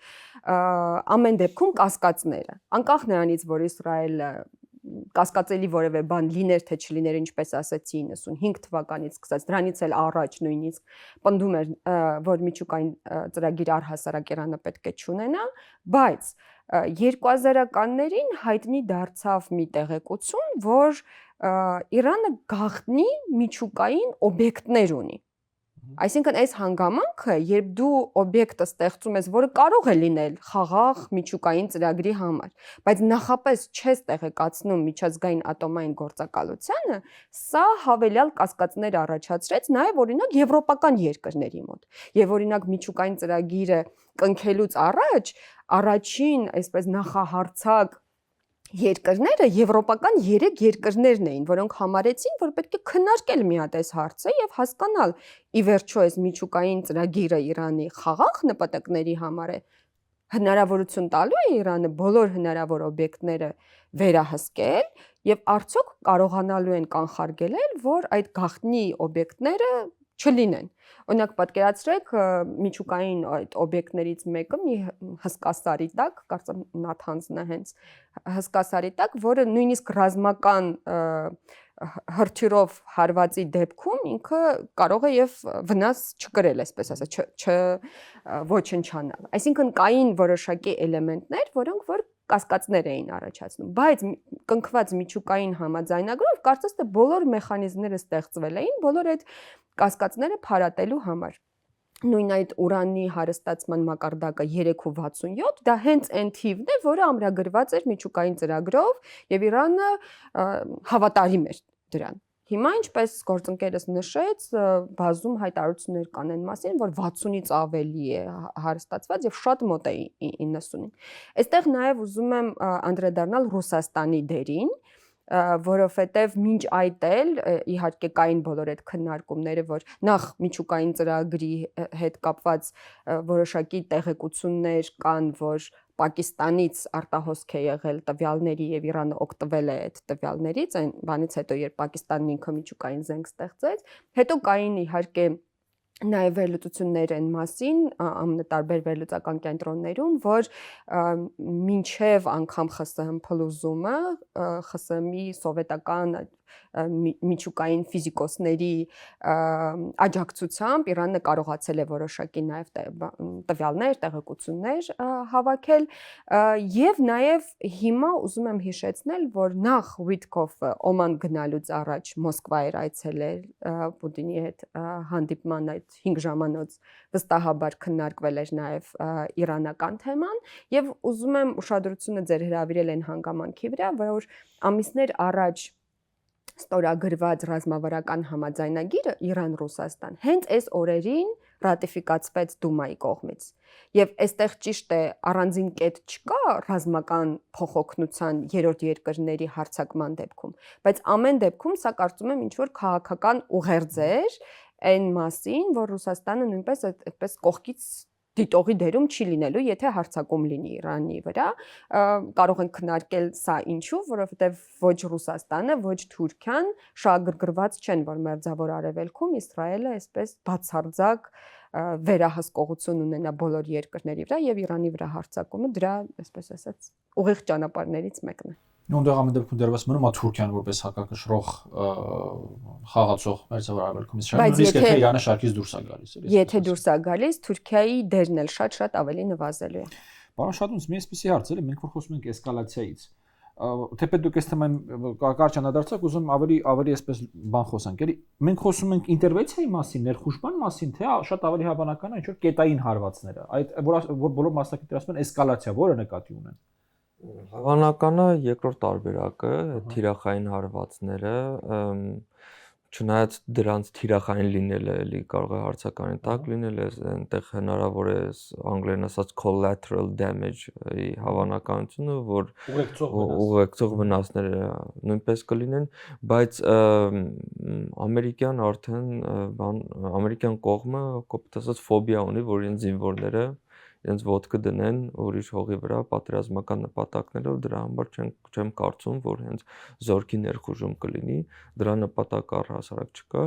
ամեն դեպքում կասկածները։ Անկախ նրանից, որ Իսրայելը կասկածելի որևէ բան լիներ թե չլիներ, ինչպես ասացի 95 թվականից սկսած, դրանից էլ առաջ նույնիսկ պնդում էր, որ միջուկային ծրագիր առհասարակ Իրանը պետք է չունենա, բայց 2000-ականներին հայտնի դարձավ մի տեղեկություն, որ Իրանը գաղտնի միջուկային օբյեկտներ ունի։ Այսինքն այս հանգամանքը, երբ դու օբյեկտը ստեղծում ես, որը կարող է լինել խաղաղ միջուկային ծրագրի համար, բայց նախապես չես տեղեկացնում միջազգային ատոմային գործակալությանը, սա հավելյալ կասկածներ առաջացրեց նաև օրինակ եվրոպական երկրների մոտ։ Եվ օրինակ միջուկային ծրագիրը կնքելուց առաջ առաջին, այսպես նախահարցակ երկրները եվրոպական 3 երկրներն էին, որոնք համարեցին, որ պետք է քննարկել մի հատ այս հարցը եւ հասկանալ ի վերջո այս միջուկային ծրագիրը Իրանի խաղաղ նպատակների համար է հնարավորություն տալու է Իրանը բոլոր հնարավոր օբյեկտները վերահսկել եւ արդյոք կարողանալու են կանխարգելել, որ այդ գաղտնի օբյեկտները չլինեն։ Օրինակ պատկերացրեք միջուկային այդ օբյեկտներից մեկը մի հսկասարի տակ, կարծեմ Նաթանզն է հենց հսկասարի տակ, որը նույնիսկ ռազմական հրթիռով հարվածի դեպքում ինքը կարող է եւ վնաս չկրել, այսպես ասած, ոչնչանալ։ Այսինքն կային որոշակի էլեմենտներ, որոնք որ կասկածներ էին առաջացնում, բայց կնքված միջուկային համաձայնագրով կարծես թե բոլոր մեխանիզմները ստեղծվել էին, բոլոր այդ կասկածները փարատելու համար։ Նույն այդ ուրանի հարստացման մակարդակը 3.67, դա հենց այն թիվն է, որը ամրագրված էր միջուկային ծրագրով եւ Իրանը հավատարիմ էր դրան։ Հիմա ինչպես գործընկերս նշեց, բազում հայտարարություններ կան այն մասին, որ 60-ից ավելի է հարստացված եւ շատ մոտ է 90-ին։ Այստեղ նաեւ ուզում եմ անդրադառնալ Ռուսաստանի դերին, որովհետև մինչ այդ էլ իհարկե կային բոլոր այդ քննարկումները, որ նախ միջուկային ծրագրի հետ կապված որոշակի տեղեկություններ կան, որ Պակիստանից արտահոսք է եղել տվյալների եւ Իրանը օգտվել է այդ տվյալներից, այն բանից հետո երբ Պակիստանն ինքը միջուկային զենք ստեղծեց, հետո կային իհարկե նաև վերլուծություններ են մասին ամենատարբեր վերլուծական կենտրոններում, որ մինչև անգամ ԽՍՀՄ փլուզումը, ԽՍՀՄ-ի սովետական միջուկային ֆիզիկոսների աջակցությամբ Իրանը կարողացել է որոշակի նաև տվյալներ, տեղեկություններ հավաքել եւ նաև հիմա ուզում եմ հիշեցնել, որ նախ Վիտկոֆը Օման գնալուց առաջ Մոսկվա էր այցելել Պուտինի հետ հանդիպման այդ 5 ժամանոց վստահաբար քննարկվել էր նաև իրանական թեման եւ ուզում եմ ուշադրությունը ձեր հրավիրել այն հանգամանքի վրա, որ ամիսներ առաջ ստորագրված ռազմավարական համաձայնագիրը Իրան-Ռուսաստան հենց այս օրերին ռատիֆիկացվեց Դումայի կողմից։ Եվ այստեղ ճիշտ է առանձին կետ չկա ռազմական փոխօգնության երրորդ երկրների հարձակման դեպքում, բայց ամեն դեպքում սա կարծում եմ ինչ որ քաղաքական ուղերձ էր այն մասին, որ Ռուսաստանը նույնպես այդպես կողքից դիտողի դերում չի լինելու, եթե հարձակում լինի Իրանի վրա, կարող են քննարկել սա ինչու, որովհետև ոչ Ռուսաստանը, ոչ Թուրքիան շահագրգռված չեն, որ Մերձավոր Արևելքում Իսրայելը այսպես բացարձակ վերահսկողություն ունենա բոլոր երկրների վրա եւ Իրանի վրա հարձակումը դրա, այսպես ասած, ուղիղ ճանապարհներից մեկն է։ Նույնտեղ ամեն դեպքում դեռևս մնում է Թուրքիան որպես հակակշռող խաղացող Մերձավոր Արևելքում Իսրայելը, նույնիսկ եթե Իրանը շարքից դուրս է գալիս, Եթե դուրս է գալիս, Թուրքիայի դերն էլ շատ ավելի նվազելու է։ Պարոն Շատունց, մի էսպիսի հարց էլի, մենք որ խոսում ենք էսկալացիայից, թեպետ դուք այս թեման կարճ անդրադարձաք, ուզում ավելի այսպես բան խոսանք, էլի մենք խոսում ենք ինտերվենցիայի մասին, ներխուժման մասին, թե շատ ավելի հավանական է ինչ որ կետային հարվածները, այդ որ բոլոր մասնակիցները ասում են էսկալացիա, որը նկատի ունեն։ Հավանականը երկրորդ տարբերակը թիրախային հարվածները, չնայած դրանց թիրախային լինելը էլի կարող է հարցականի տակ լինել, այնտեղ հնարավոր է անգլերեն ասած collateral damage-ի հավանականությունը, որ ուղեկցող վնասները նույնպես կլինեն, բայց ամերիկյան կողմը կոպիտ ասած ֆոբիա ունի, որ իրենց զինվորները իրենց ոտքը դնեն ուրիշ հողի վրա պատերազմական նպատակներով, դրա համար չեմ կարծում, որ հենց զորքի ներխուժում կլինի, դրա նպատակը առհասարակ չկա։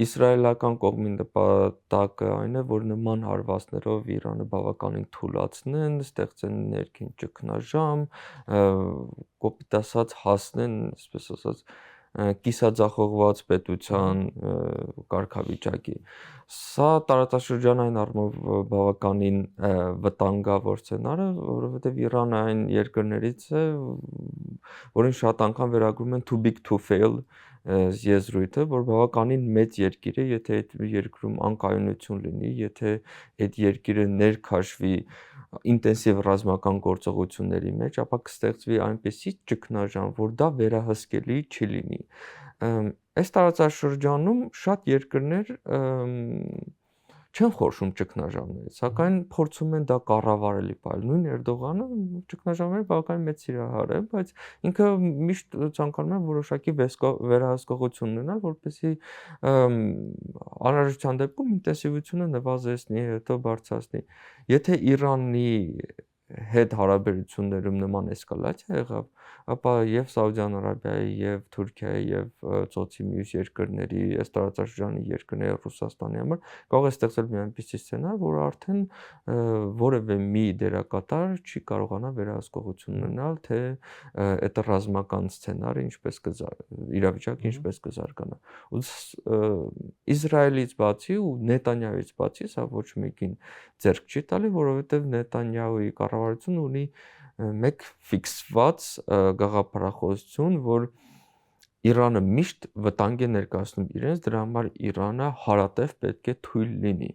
Իսրայելական կողմի նպատակը այն է, որ նման հարվածներով Իրանը բավականին թուլացնեն, ստեղծեն ներքին ճգնաժամ, կոպիտ ասած հասնեն, այսպես ասած, կիսաձախողված պետության կարգավիճակի։ Սա տարածաշրջանային առումով բավականին վտանգավոր սցենար է, որովհետև Իրանը այն երկրներից է, որին շատ անգամ վերագրում են too big to fail եզրույթը, որ բավականին մեծ երկիր է, եթե այդ երկրում անկայունություն լինի, եթե այդ երկիրը ներքաշվի ինտենսիվ ռազմական գործողությունների մեջ, ապա կստեղծվի այնպիսի ճգնաժամ, որ դա վերահսկելի չի լինի։ Այս տարածաշրջանում շատ երկրներ չեն խորշում ճգնաժամներից, սակայն փորձում են դա կառավարելի պահել։ Նույն Էրդողանը ճգնաժամերի բավականին մեծ սիրահար է, բայց ինքը միշտ ցանկանում է որոշակի վերահսկողություն ունենալ, որպեսզի անհրաժեշտության դեպքում ինտենսիվությունը նվազեցնի, հետո բարձրացնի։ Եթե Իրանի հետ հարաբերություններում նման էսկալացիա եղավ, ապա եւ Սաուդյան Արաբիայի, եւ Թուրքիայի, եւ ծոցի մյուս երկրների, այս տարածաշրջանի երկրների, Ռուսաստանի համար կարող է ստեղծել մի այնպիսի սցենար, որ արդեն որևէ մի դերակատար չի կարողանա վերահսկողություն ունենալ, թե այդ ռազմական սցենարը իրավիճակը ինչպես կզարգանա։ Ու Իսրայելից բացի ու Նետանյահուից բացի սա ոչ մեկին ձեռք չի տալի, որովհետև Նետանյահուի կառավարությունը ունի մեկ ֆիքսված գաղափարախոսություն, որ Իրանը միշտ վտանգ է ներկայացնում իրենց, դրա համար Իրանը հարատև պետք է թույլ լինի։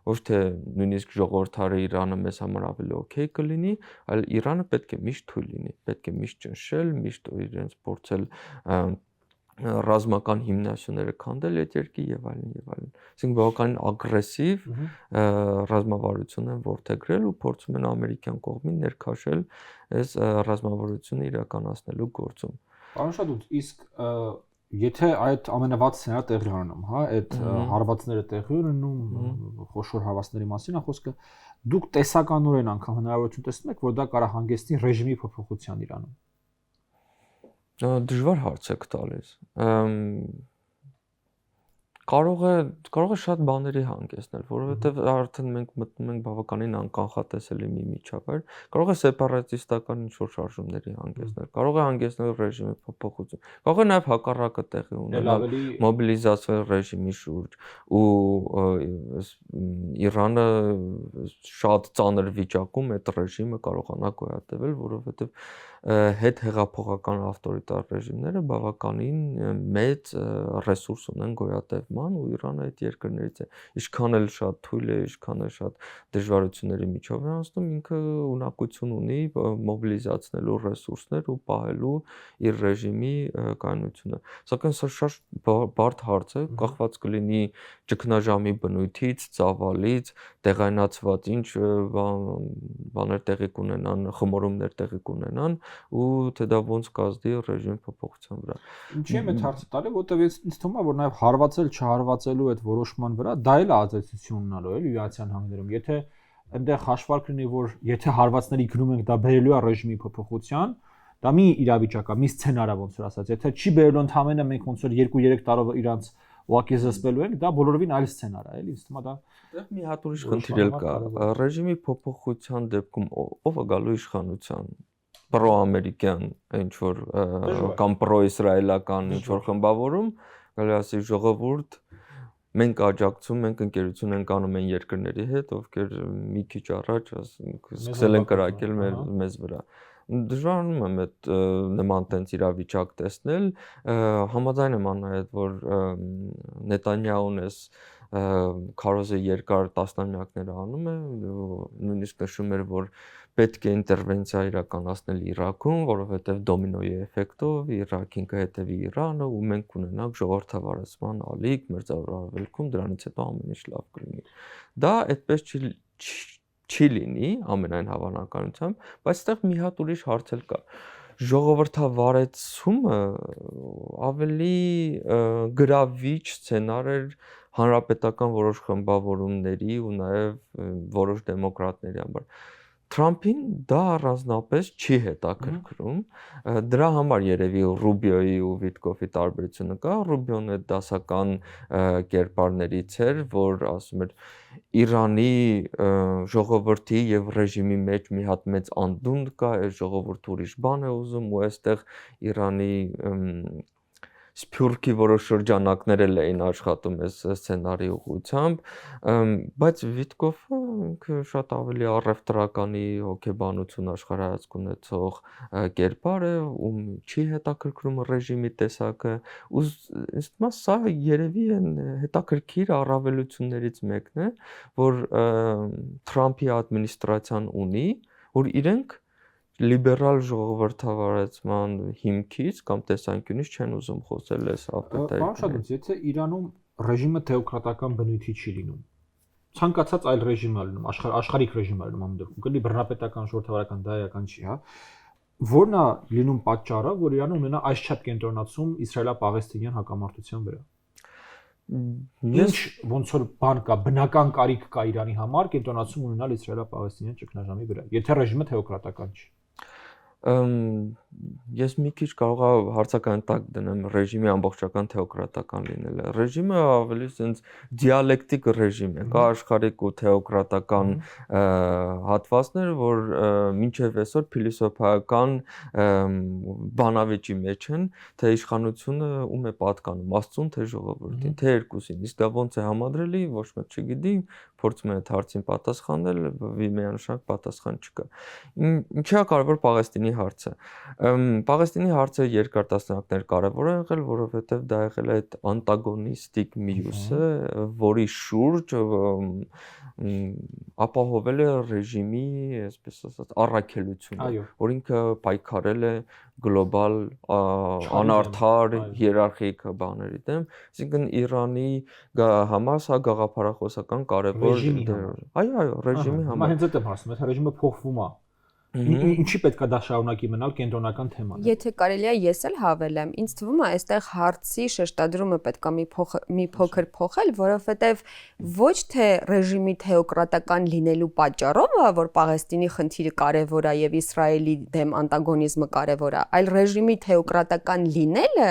Ոչ թե նույնիսկ ժողովրդարը Իրանը մեզ համար ավելի օքեյ կլինի, այլ Իրանը պետք է միշտ թույլ լինի, պետք է միշտ ճնշել, միշտ իրենց փորձել ռազմական հիմնասյուները քանդել այդ երկի եւ այլն եւ այլն։ Այսինքն բավականին ագրեսիվ ռազմավարություն են որդեգրել ու փորձում են ամերիկյան կողմին ներքաշել այս ռազմավարությունը իրականացնելու գործում։ Պարոն Շատունց, իսկ եթե այդ ամենավատ սցենարը տեղի ունենում, հա, այդ հարվածները տեղի ունենում, խոշոր հարվածների մասին է խոսքը, դուք տեսականորեն անգամ հնարավորություն տեսնում եք, որ դա կարող հանգեցնի ռեժիմի փոփոխության Իրանում։ Դժվար հարց եք տալիս։ Կարող է շատ բաների հանգեցնել, որովհետև արդեն մենք մտնում ենք բավականին անկանխատեսելի մի միջավայր, կարող է սեպարատիստական ինչ-որ շարժումների հանգեցնել, կարող է հանգեցնել ռեժիմի փոփոխություն, կարող է նաև հակառակը տեղի ունենալ մոբիլիզացիոն ռեժիմի շուրջ ու Իրանը շատ ծանր վիճակում այդ ռեժիմը կարողանա գոյատևել, որովհետև հետ հեղափոխական ավտորիտար ռեժիմները բավականին մեծ ռեսուրս ունեն գոյատևման ու Իրանը այդ երկրներից է։ Ինչքան էլ շատ թույլ է, ինչքան էլ շատ դժվարությունների միջով է անցնում, ինքը ունակություն ունի մոբիլիզացնելու ռեսուրսներ ու պահելու իր ռեժիմի կայունությունը։ Սակայն սա շատ բարդ հարց է, կախված կլինի ճգնաժամի բնույթից, ծավալից, տեղայնացված ինչ բաներ տեղի կունենան, խմորումներ տեղի կունենան ու թե դա ոնց կազդի ռեժիմի փոփոխության վրա։ Ինչի՞ եմ այդ հարցը տալի, որտեղ ինձ թվում է, որ նաև հարվածել, չհարվածելու այդ որոշման վրա դա էլ ազդեցություն ունենալու է Միացյալ Նահանգներում։ Եթե այնտեղ հաշվարկ լինի, որ եթե հարվածների գնում ենք դա բերելու է ռեժիմի փոփոխության, դա մի իրավիճակ է, մի սցենար է ոնց որ ասած, եթե չի բերելու ընդհանրապես մենք ոնց որ 2-3 տարով իրանց ուղղակի զսպելու ենք, դա բոլորովին այլ սցենար է, էլի, ինձ թվում է դա մի հատ ուրիշ խնդիր էլ կա, ռեժիմի փոփոխության դեպքում ով է գալու իշխանության, պրո-ամերիկյան ինչ որ կամ պրո-իսրայելական ինչ որ խմբավորում, գալի ասի ժողովուրդ մենք աջակցում ենք ընկերություն ենք անում այն երկրների հետ, ովքեր մի քիչ առաջ սկսել են կրակել մեզ վրա։ Դժվարանում եմ այդ նման տենց իրավիճակ տեսնել, համաձայն եմ աննա հետ, որ Նետանյահուն էս քարոզը երկար տասնամյակներ անում է, նույնիսկ նշում էր, որ պետք է ինտերվենցիա իրականացնել Իրաքում, որովհետև դոմինոյի էֆեկտով Իրաքին կհետևի Իրանը ու մենք կունենանք ժողովրդավարացման ալիք մերձարարվելքում, դրանից հետո ամեն ինչ լավ կլինի։ Դա այդպես չի լինի ամենայն հավանականությամբ, բայց այդտեղ մի հատ ուրիշ հարց էլ կա։ Ժողովրդավարեցումը ավելի գրավիչ սցենար էր հանրապետական որոշ խմբավորումների ու նաև որոշ դեմոկրատների համար։ Թրամփին դա առանձնապես չի հետաքրքրում, դրա համար երևի Ռուբիոյի ու Վիտկոֆի տարբերությունը կա, Ռուբիոն այդ դասական կերպարներից էր, որ ասում էր Իրանի ժողովրդի եւ ռեժիմի մեջ մի հատ մեծ անդունդ կա, այս ժողովուրդը ուրիշ բան է ուզում ու այստեղ Իրանի սփյուռքի որոշ շրջանակներ էին աշխատում այս սցենարի ուղղությամբ, բայց Վիտկոֆը ինքը շատ ավելի առևտրականի հոգեբանություն աշխարհայացք ունեցող կերպար է, ում չի հետաքրքրում ռեժիմի տեսակը, ու սա երևի հետաքրքիր առավելություններից մեկն է, որ Թրամփի ադմինիստրացիան ունի, որ իրենք լիբերալ ժողովրդավարացման հիմքից կամ տեսանկյունից չեն ուզում խոսել այս ավտոտայից։ Պարոն Շադուց, եթե Իրանում ռեժիմը թեոկրատական բնույթի չի լինում, ցանկացած այլ ռեժիմ է լինում, աշխարհիկ ռեժիմ է լինում ամեն դեպքում, կլինի բռնապետական, ժողովրդավարական, դայական չի, հա։ Որն է լինում պատճառը, որ Իրանը ունենա այսչափ կենտրոնացում իսրայելա-պաղեստինյան հակամարտության վրա։ Ինչ ոնց որ բան կա, բնական կարիք կա Իրանի համար կենտրոնացում ունենալ իսրայելա-պաղեստինյան ճգնաժամի վրա, եթե ռեժիմը թեոկրատական չի։ Ես մի քիչ կարող եմ հարցական տակ դնեմ ռեժիմի ամբողջական թեոկրատական լինելը։ Ռեժիմը ավելի sense դիալեկտիկ ռեժիմ է, կա աշխարհիկ ու թեոկրատական հատվածներ, որ մինչև այսօր փիլիսոփայական բանավեճի մեջ են, թե իշխանությունը ում է պատկանում, Աստծուն թե ժողովրդին, թե երկուսին։ Իսկ դա ոնց է համադրելի, ոչ մեկ չգիտի, փորձում են այդ հարցին պատասխանել, միանշանակ պատասխան չկա։ Ինչի՞ է կարևոր Պաղեստինի հարցը։ Պաղեստինի հարցը երկար տասնամյակներ կարևոր է եղել, որովհետև դա եղել է այդ անտագոնիստիկ մյուսը, որի շուրջ ապահովել է ռեժիմի, այսպես ասած, առաքելությունը, որ ինքը պայքարել է գլոբալ անարդար հիերարխիկ բաների դեմ, այսինքն Իրանի համար սա գաղափարախոսական կարևոր այո, ռեժիմի համար։ Հիմա հենց այդ եմ ասում, եթե ռեժիմը փոխվում է, ինչի պետք է դա շարունակի մնալ կենտրոնական թեման։ Եթե կարելի է ես էլ հավելեմ, ինձ թվում է, այստեղ հարցի շեշտադրումը պետք է մի փոքր փոխել, որովհետև ոչ թե ռեժիմի թեոկրատական լինելու պատճառով է, որ Պաղեստինի խնդիրը կարևոր է եւ Իսրայելի դեմ անտագոնիզմը կարևոր է, այլ ռեժիմի թեոկրատական լինելը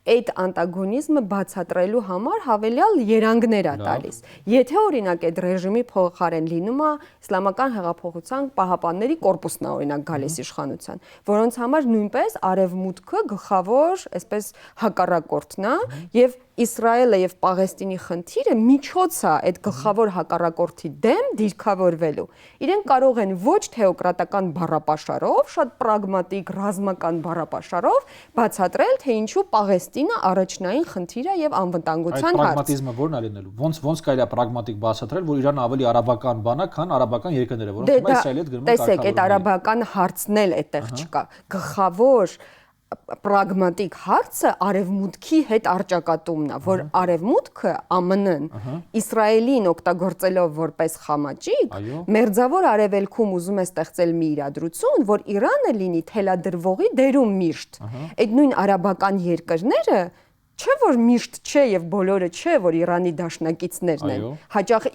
այդ անտագոնիզմը բացատրելու համար հավելյալ երանգներ է տալիս։ Եթե օրինակ այդ ռեժիմի փոխարեն լինում է իսլամական հեղափոխության պահապանների կորպուսն է օրինակ գալիս իշխանության, որոնց համար նույնպես արևմուտքը գլխավոր, այսպես հակառակորդն է եւ Իսրայելը եւ Պաղեստինի խնդիրը միջոց է այդ գլխավոր հակառակորդի դեմ դիրքավորվելու։ Իրենք կարող են ոչ թեոկրատական բառապաշարով, շատ պրագմատիկ, ռազմական բառապաշարով բացատրել, թե ինչու Պաղեստինը առաջնային խնդիր է եւ անվտանգության հարց։ Այդ պրագմատիզմը ո՞րն է լինելու։ Ոնց կարելի է պրագմատիկ բացատրել, որ Իրանը ավելի արաբական բան է, քան արաբական երկրները, որոնք հիմա Իսրայելի հետ գնում են կարգավորում։ Տեսեք, այդ արաբական հարցն էլ այդտեղ չկա։ Գլխավոր պրագմատիկ հարցը արևմուտքի հետ առճակատումն է, որ արևմուտքը ԱՄՆ-ն Իսրայելին օգտագործելով որպես խամաճիկ, մերձավոր արևելքում ուզում է ստեղծել մի իրադրություն, որ Իրանը լինի թելադրվողի դերում միշտ։ Այդ նույն արաբական երկրները չէ որ միշտ չէ եւ բոլորը չէ որ Իրանի դաշնակիցներն են։ Հաճախ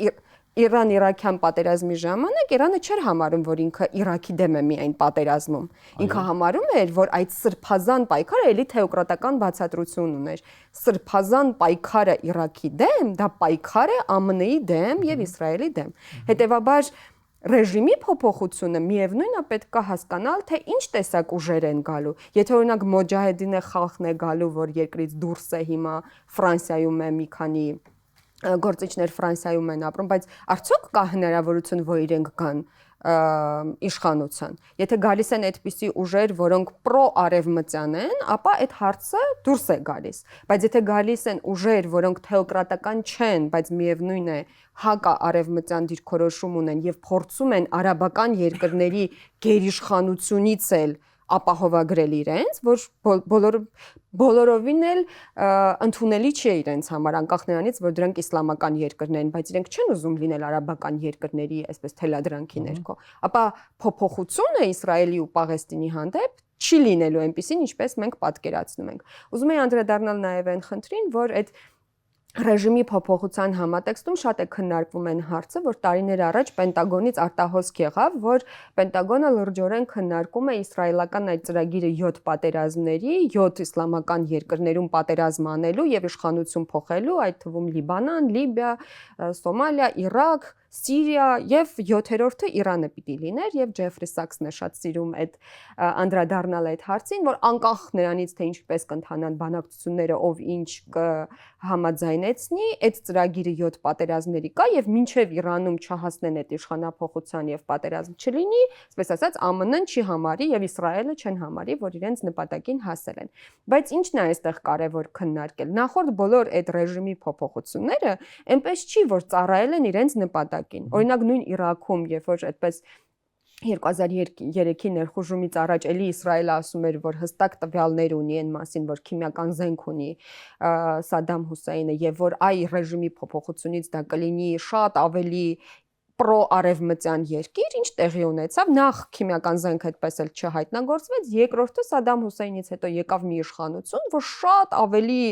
Իրան-Իրաքյան պատերազմի ժամանակ Իրանը չէր համարում, որ ինքը Իրաքի դեմ է միայն պատերազմում։ Ինքը համարում էր, որ այդ սրբազան պայքարը էլի թեոկրատական բացատրություն ուներ։ Սրբազան պայքարը Իրաքի դեմ, դա պայքար է ԱՄՆ-ի դեմ եւ Իսրայելի դեմ։ Հետևաբար ռեժիմի փոփոխությունը միևնույնն է պետք է հասկանալ, թե ինչ տեսակ ուժեր են գալու։ Եթե օրինակ Մոջահեդինե խաղն է գալու, որ երկրից դուրս է հիմա Ֆրանսիայում է մի քանի գործիչներ Ֆրանսիայում են ապրում, բայց արդյոք կա հնարավորություն, որ իրենք գան իշխանության։ Եթե գալիս են այդպիսի ուժեր, որոնք պրո-արևմտյան են, ապա այդ հարցը դուրս է գալիս։ Բայց եթե գալիս են ուժեր, որոնք թեոկրատական չեն, բայց միևնույն է հակա-արևմտյան դիրքորոշում ունեն եւ փորձում են արաբական երկրների գերիշխանությունից էլ ապահովագրել իրենց, որ բոլորովին էլ ընդունելի չէ իրենց համար, անկախ նրանից, որ դրանք իսլամական երկրներ են, բայց իրենք չեն ուզում լինել արաբական երկրների այսպես թելադրանքի ներքո։ Ապա փոփոխությունը Իսրայելի ու Պաղեստինի հանդեպ չի լինելու այնպիսին, ինչպես մենք պատկերացնում ենք։ Ուզում եմ անդրադառնալ նաև այն խնդրին, որ այդ ռեժիմի փոփոխության համատեքստում շատ է քննարկվում այն հարցը, որ տարիներ առաջ Պենտագոնից արտահոսք եղավ, որ Պենտագոնը լրջորեն քննարկում է իսրայելական այդ ծրագիրը 7 պատերազմների, 7 իսլամական երկրներում պատերազմ անելու եւ իշխանություն փոխելու, այդ թվում Լիբանան, Լիբիա, Սոմալիա, Իրաք, Սիրիա եւ 7-րդը Իրանը պիտի լիներ եւ Ջեֆրի Սաքսն է շատ սիրում այդ անդրադառնալ այդ հարցին, որ անկախ նրանից թե ինչպես կընթանան բանակցությունները, ով ինչ կհամաձայնեցնի, այդ ծրագիրը 7 պատերազմների կա եւ մինչեւ Իրանում չհասնեն այդ իշխանափոխության եւ պատերազմ չլինի, այսպես ասած ԱՄՆ-ն չի համարի եւ Իսրայելը չեն համարի, որ իրենց նպատակին հասել են։ Բայց ինչն է այստեղ կարևոր քննարկել։ Նախորդ բոլոր այդ ռեժիմի փոփոխությունները այնպես չի, որ ծառայել են իրենց նպատակին։ Օրինակ նույն Իրաքում, երբ որ այդպես 2003-ի ներխուժումից առաջ էլի Իսրայելը ասում էր, որ հստակ տվյալներ ունի այն մասին, որ քիմիական զենք ունի Սադամ Հուսեյնը եւ որ այ ռեժիմի փոփոխությունից դա կլինի շատ ավելի պրո-արևմտյան երկիր, ինչ տեղի ունեցավ, նախ քիմիական զենք այդպես էլ չհայտնագործվեց, երկրորդը Սադամ Հուսեյնից հետո եկավ մի իշխանություն, որ շատ ավելի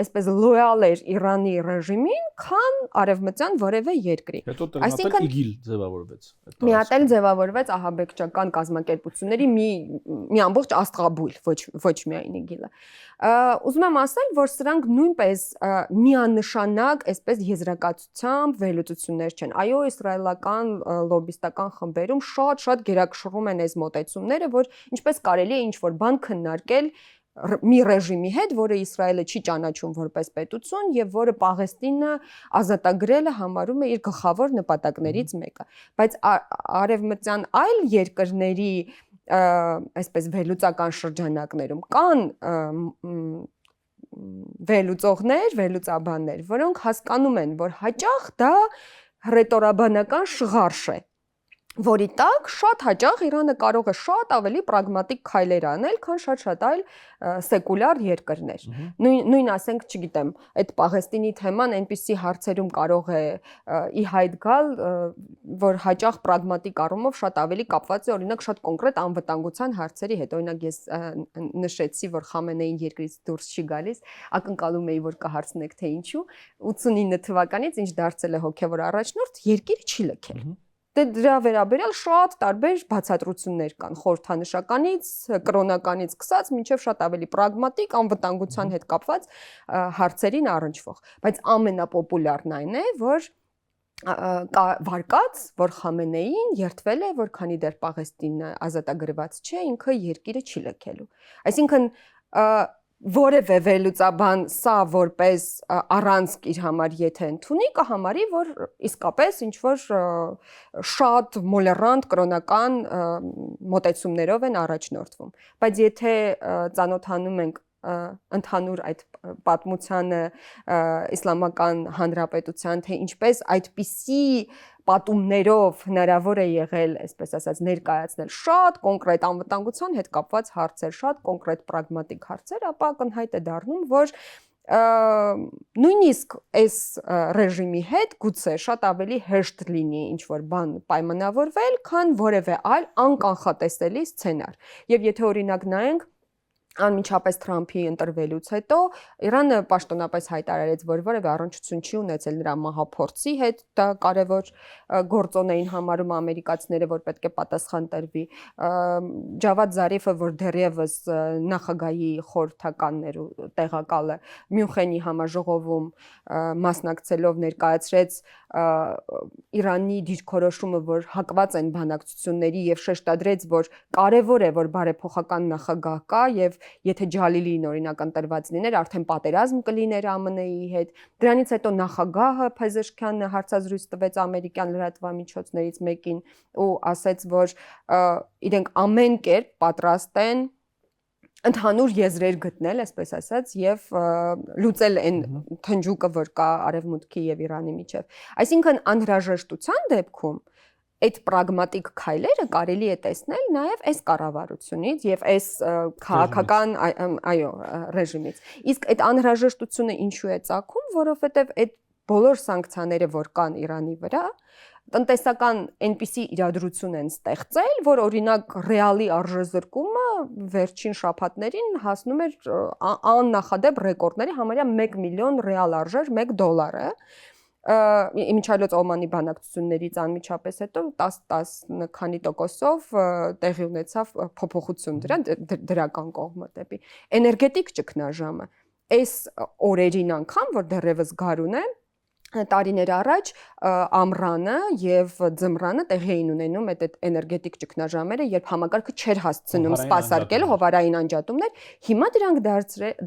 այսպես լոյալ էր Իրանի ռեժիմին, քան արևմտյան որևէ երկրի։ Հետո տրամադրել ԻԳԻԼ ձևավորվեց։ Մի հատ էլ ձևավորվեց ահաբեկչական կազմակերպությունների մի ամբողջ աստղաբույլ, ոչ միայն ԻԳԻԼ-ը։ Ուզում եմ ասել, որ սրանք նույնպես միանշանակ այսպես եզրակացությամբ վերլուծություններ չեն։ Այո, իսրայելական լոբիստական խմբերում շատ գերակշռում են այս մոտեցումները, որ ինչպես կարելի է ինչ-որ բան քննարկել մի ռեժիմի հետ, որը Իսրայելը չի ճանաչում որպես պետություն եւ որը Պաղեստինը ազատագրելը համարում է իր գլխավոր նպատակներից մեկը։ Բայց արևմտյան այլ երկրների այսպես վերլուծական շրջանակներում կան վերլուծողներ, որոնք հասկանում են, որ հաճախ դա ռետորաբանական շղարշ է, որի տակ շատ հաճախ Իրանը կարող է շատ ավելի պրագմատիկ քայլեր անել, քան շատ այլ սեկուլյար երկրներ։ Նույն ասենք, չգիտեմ, այդ Պաղեստինի թեման այնպիսի հարցերում կարող է ի հայտ գալ, որ հաճախ պրագմատիկ առումով շատ ավելի կապված է օրինակ շատ կոնկրետ անվտանգության հարցերի հետ։ Օրինակ ես նշեցի, որ Խամենեին երկրից դուրս չի գալիս, ակնկալում էի, որ կհարցնեք թե ինչու։ 89 թվականից ինչ դարձել է հոգևոր առաջնորդ, երկիրը չի լքել։ Դրա վերաբերյալ շատ տարբեր բացատրություններ կան, խորհրդանշականից, կրոնականից սկսած, մինչև շատ ավելի պրագմատիկ, անվտանգության հետ կապված հարցերին առնչվող։ Բայց ամենապոպուլյարն այն է, որ վարկած, որ Խամենեին երդվել է, որ քանի դեռ Պաղեստինը ազատագրված չէ, ինքը երկիրը չի լքելու։ Այսինքն որևէ վերլուծաբան սա որպես առանցք իր համար եթե ընդունի, կհամարի, որ իսկապես ինչ որ շատ մոլերանտ կրոնական մոտեցումներով են առաջնորդվում։ Բայց եթե ծանոթանում ենք ընդհանուր այդ պատմությանը իսլամական հանրապետության, թե ինչպես այդպիսի պատումներով հնարավոր է եղել, այսպես ասած, ներկայացնել շատ կոնկրետ անվտանգության հետ կապված հարցեր, շատ կոնկրետ պրագմատիկ հարցեր, ապա ակնհայտ է դառնում, որ նույնիսկ այս ռեժիմի հետ գուցե շատ ավելի հեշտ լինի ինչ-որ բան պայմանավորվել, քան որևէ այլ անկանխատեսելի սցենար։ Եվ եթե օրինակ նայենք Անմիջապես Թրամփի ընտրվելուց հետո Իրանը պաշտոնապես հայտարարեց, որ որևէ առնչություն չի ունեցել նրա մահափորձի հետ, դա կարևոր գործոն էին համարում ամերիկացիները, որ պետք է պատասխան տրվի։ Ջավադ Զարիֆը, որ դեռևս նախագահի խորհրդականներ ու տեղակալը Մյունխենի համաժողովում մասնակցելով ներկայացրեց Իրանի դիրքորոշումը, որ հակված են բանակցությունների եւ շեշտադրեց, որ կարևոր է, որ բարեփոխական նախագահ կա եւ եթե Ջալիլին օրինակ ընտրված լիներ, արդեն պատերազմ կլիներ ԱՄՆ-ի հետ։ Դրանից հետո նախագահը Փեզեշքյանը հարցազրույց տվեց ամերիկյան լրատվամիջոցներից մեկին ու ասաց, որ իրենք ամեն կերպ պատրաստ են ընդհանուր եզրեր գտնել, այսպես ասած, եւ լուծել այն թնջուկը, որ կա Արևմուտքի եւ Իրանի միջեւ։ Այսինքն անհրաժեշտության դեպքում այդ պրագմատիկ քայլերը կարելի է տեսնել նաև այս կառավարությունից եւ այս քաղաքական ռեժիմից։ Իսկ այդ անհրաժեշտությունը ինչու է ծագում, որովհետեւ այդ բոլոր սանկցիաները, որ կան Իրանի վրա, տնտեսական այնպիսի իրադրություն են ստեղծել, որ օրինակ ռեալի արժեզրկումը վերջին շաբաթներին հասնում էր աննախադեպ ռեկորդների, համարյա 1 միլիոն ռեալ արժեր $1, Իմիջիայլոց Օմանի բանակցություններից անմիջապես հետո 10 քանի տոկոսով տեղի ունեցավ փոփոխություն դրական կողմը դեպի էներգետիկ ճգնաժամը։ Այս օրերին անգամ, որ դեռևս գարուն է, տարիներ առաջ ամռանը եւ ձմռանը տեղի էին ունենում այդ էներգետիկ ճգնաժամերը, երբ համակարգը չէր հասցնում սպասարկել հովարային անջատումներ, հիմա դրանք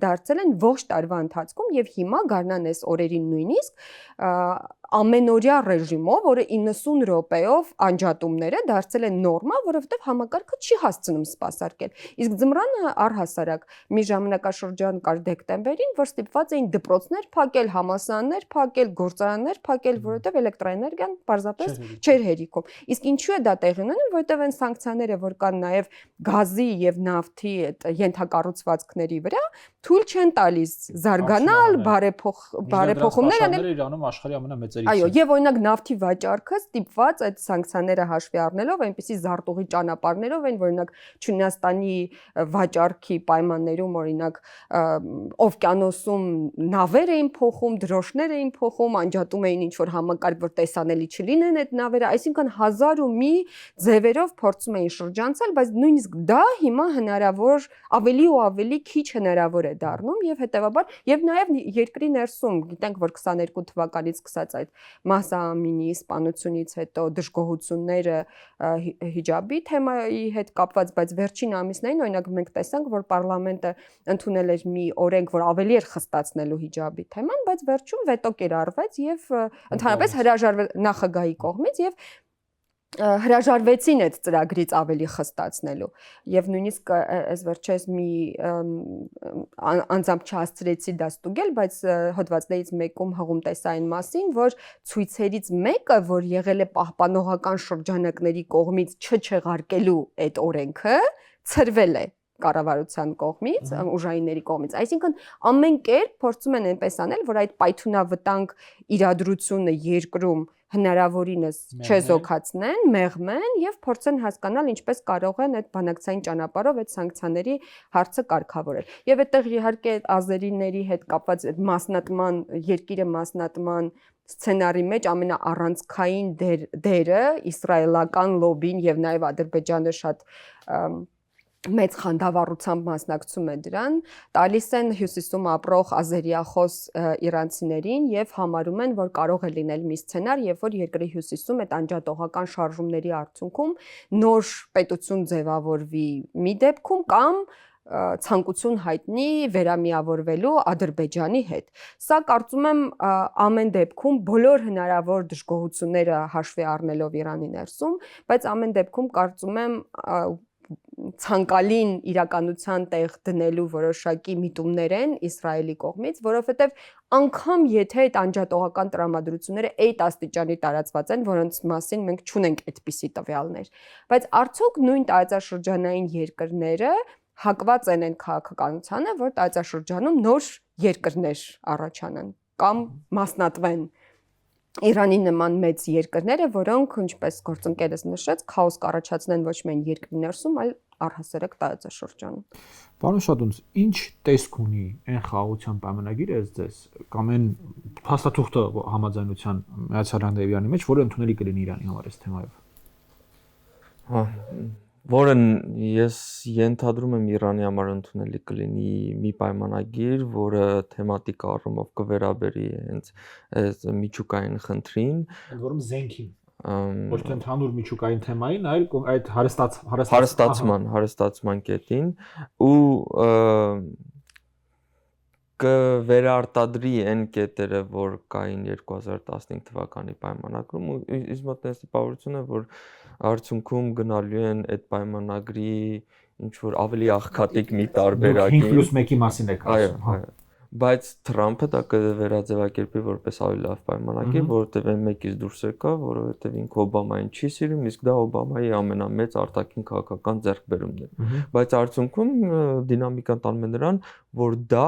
դարձել են ողջ տարվա ընթացքում եւ հիմա գարնան այս օրերին նույնիսկ ամենօրյա ռեժիմով, որը 90 րոպեով անջատումները դարձել են նորմա, որովհետև համակարգը չի հասցնում սպասարկել։ Իսկ ձմռանը առհասարակ մի ժամանակաշրջան կար դեկտեմբերին, որ ստիպված էին դպրոցներ փակել, համալսարաններ փակել, գործարաններ փակել, որովհետև էլեկտրոէներգիան պարզապես չէր հերիքում։ Իսկ ինչու է դա տեղի ունենում, որովհետև այն սանկցիաները, որ կան նաև գազի եւ նավթի այդ ենթակառուցվածքների վրա, թույլ չեն տալիս զարգանալ, բարեփոխումներ անել Իրանում աշխարհի ամենամեծերից։ Այո, եւ օրինակ նավթի վաճառքը ստիպված այդ սանկցիաները հաշվի առնելով այնպիսի զարտուղի ճանապարհներով են, օրինակ Չինաստանի վաճառքի պայմաններում օրինակ օվկիանոսում նավեր էին փոխում, դրոշներ էին փոխում, անջատում էին ինչ որ համակարգ, որ տեսանելի չլինեն այդ նավերը, այսինքն 1000 ու մի ձևերով փորձում էին շրջանցել, բայց նույնիսկ դա հիմա հնարավոր ավելի ու ավելի քիչ հնարավոր է դառնում եւ հետեւաբար եւ նաեւ երկրի ներսում գիտենք որ 22 թվականից սկսած այդ Մահսա Ամինիի սպանությունից հետո դժգոհությունները հիջաբի թեմայի հետ կապված, բայց վերջին ամիսներին օրինակ մենք տեսանք, որ պարլամենտը ընդունել էր մի օրենք, որ ավելի էր խստացնելու հիջաբի թեման, բայց վերջում վետո կիրառվեց եւ ընդհանրապես հրաժարվել նախագահի կողմից եւ հրաժարվեցին այդ ծրագրից ավելի խստացնելու եւ նույնիսկ այս վերջերս մի անձամբ չհասցրեցի դա ստուգել, բայց հոդվածներից մեկում հղում տեսա այն մասին, որ ցույցերից մեկը, որ եղել է պահպանողական շրջանակների կողմից չչեղարկելու այդ օրենքը, ցրվել է կառավարության կողմից, ուժայինների կողմից։ Այսինքն ամեն կերպ փորձում են այնպես անել, որ այդ պայթունավտանգ իրադրությունը երկրում հնարավորինս չեզոքացնեն, մեղմեն եւ փորձեն հասկանալ ինչպես կարող են այդ բանակցային ճանապարհով այդ սանկցիաների հարցը կարգավորել։ Եվ այդտեղ իհարկե ազերիների հետ կապված այդ մասնատման, երկիրը մասնատման սցենարի մեջ ամենաառանցքային դերը իսրայելական լոբին եւ նաեւ Ադրբեջանը շատ մեծ խանդավառությամբ մասնակցում է դրան, տալիս են հյուսիսում ապրող ազերիախոս իրանցիներին եւ համարում են, որ կարող է լինել մի սցենար, երբ որ երկրի հյուսիսում այդ անջատողական շարժումների արդյունքում նոր պետություն ձևավորվի մի դեպքում կամ ցանկություն հայտնի վերամիավորվելու Ադրբեջանի հետ։ Սա կարծում եմ ամեն դեպքում բոլոր հնարավոր դժգոհությունները հաշվի առնելով Իրանի ներսում, բայց ամեն դեպքում կարծում եմ ցանկալին իրականության տեղ դնելու որոշակի միտումներ են Իսրայելի կողմից, որովհետև անգամ եթե այդ անջատողական տրամադրությունները այդ աստիճանի տարածված են, որոնց մասին մենք չունենք այդպիսի տվյալներ, բայց արդյոք նույն տարածաշրջանային երկրները հակված են այն քաղաքականությանը, որ տարածաշրջանում նոր երկրներ առաջանան կամ մասնատվեն Իրանի նման մեծ երկրները, որոնք, ինչպես գործընկերս նշեց, քաոս կառաջացնեն ոչ միայն երկրի ներսում, այլ առհասարակ տարածաշրջանում։ Պարոն Շատունց, ինչ տեսք ունի այն խաղաղության պայմանագիրը ըստ ձեզ կամ այն փաստաթուղթը համաձայնության Միացյալ Նահանգների Իրանի մեջ, որը ընդունելի կլինի Իրանի համար այս թեմայով։ Հա, որը ես ենթադրում եմ Իրանի համար ընդունելի կլինի մի պայմանագիր, որը թեմատիկ առումով կվերաբերի հենց այս միջուկային խնդրին, Ընդ որում զենքին, ոչ թե ընդհանուր միջուկային թեմային, այլ այդ հարստացման կետին ու կվերարտադրի այն կետերը, որ կային 2015 թվականի պայմանագրում ու ինձ մոտ այս տպավորություն է, որ արդյունքում գնալու են այդ պայմանագրի ինչ որ ավելի աղքատիկ մի տարբերակի 5+1-ի մասին եք ասում, այո, բայց Թրամփը դա կվերաձևակերպի որպես ավելի լավ պայմանագիր, որովհետև այն մեկից դուրս եկա, որովհետև ինքը Օբամային չի սիրում, իսկ դա Օբամայի ամենամեծ արտաքին քաղաքական ձեռքբերումն է։ Բայց արդյունքում դինամիկան տանում է նրան, որ դա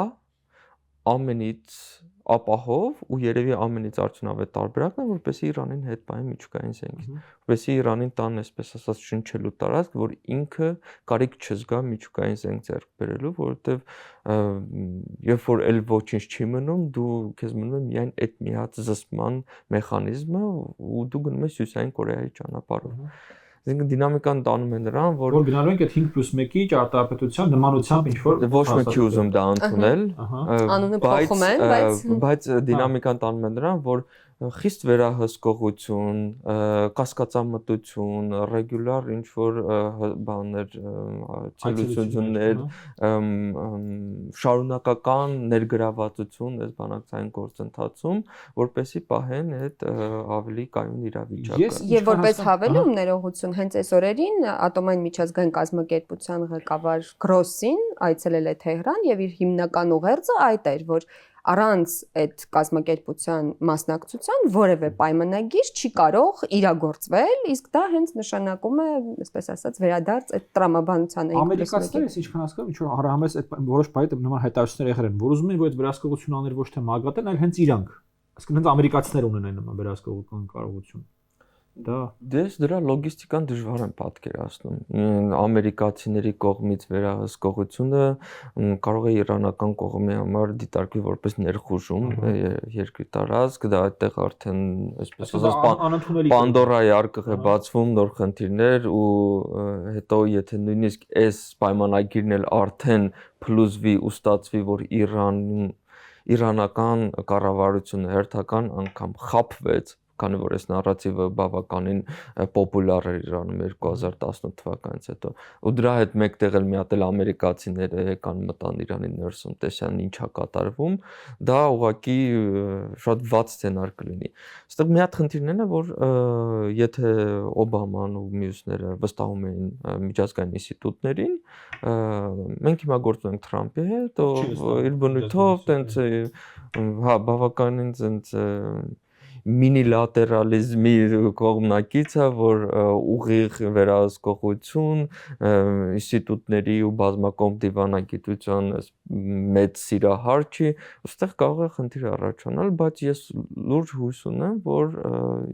ամենից ապահով ու երևի ամենից արդյունավետ տարբերակն է, որպեսզի Իրանին հետ պահեն միջուկային զենքից, որպեսզի Իրանին տան, այսպես ասած, շնչելու տարածք, որ ինքը կարիք չզգա միջուկային զենք ձեռք բերելու, որովհետև երբ որ էլ ոչինչ չի մնում, դու քեզ մնում է միայն այդ մի հատ զսպման մեխանիզմը ու դու գնում ես Հյուսիսային Կորեայի ճանապարհով։ Այսինքն դինամիկան տանում է նրան, որ գնալու ենք այդ 5+1-ի ճարտարապետության նմանությամբ ինչ որ ոչ ոք չի ուզում դա ընդունել, անունը փոխում են, բայց դինամիկան տանում է նրան, որ խիստ վերահսկողություն, կասկածամտություն, ռեգուլար ինչ որ բաներ, ցելություններ, շարունակական ներգրավվածություն այս բանակցային գործընթացում, որպեսզի պահեն այդ ավելի կայուն իրավիճակը։ Եվ որպես հավելում ներողություն, հենց այս օրերին Ատոմային միջազգային կազմակերպության ղեկավար Գրոսին այցելել է Թեհրան եւ իր հիմնական ուղերձը այդ էր, որ առանց այդ կազմակերպության մասնակցության որևէ պայմանագիր չի կարող իրագործվել, իսկ դա հենց նշանակում է, այսպես ասած, վերադարձ այդ տրամաբանությանը։ Ամերիկացիները, ինչքան հասկանում եմ, ինչ որ առհամես այդ որոշ բայդ նման հայտարարություններ եղել են, որ ուզում են, որ այդ վերահսկողությունը աներ ոչ թե ՄԱԳԱՏ-ն, այլ հենց իրանք։ Այսինքն հենց ամերիկացիները ունեն այն նման վերահսկողական կարողություն։ Դες դրա լոգիստիկան դժվար եմ պատկերացնում։ Ամերիկացիների կողմից վերահսկողությունը կարող է իրանական կողմի համար դիտարկվի որպես ներխուժում երկրի տարածք, դա այդտեղ արդեն այսպես ասած Պանդորայի արկղ է բացվում, նոր խնդիրներ ու հետո եթե նույնիսկ այս պայմանագիրն էլ արդեն փլուզվի ու ստացվի, որ իրանական կառավարությունը հերթական անգամ խաբվեց, քանի որ այս նարատիվը բավականին պոպուլյար էր Իրանում 2018 թվականից հետո ու դրա հետ մեկտեղ էլ մի հատ էլ ամերիկացիները եկան մտան Իրանի ներսում տեսան ինչա կատարվում, դա ուղղակի շատ վատ սցենար կլինի։ Այստեղ մի հատ խնդիրն է, որ եթե Օբաման ու մյուսները վստահում էին միջազգային ինստիտուտներին, մենք հիմա գործում ենք Թրամփի հետ, իր բնույթով տենց բավականին տենց մինիլատերալիզմի կողմնակիցը, որ ուղիղ վերահսկողություն, ինստիտուտների ու բազմակողմ դիվանագիտության մեծ սիրահար չի, այստեղ կարող է խնդիր առաջանալ, բայց ես լուրջ հույս ունեմ, որ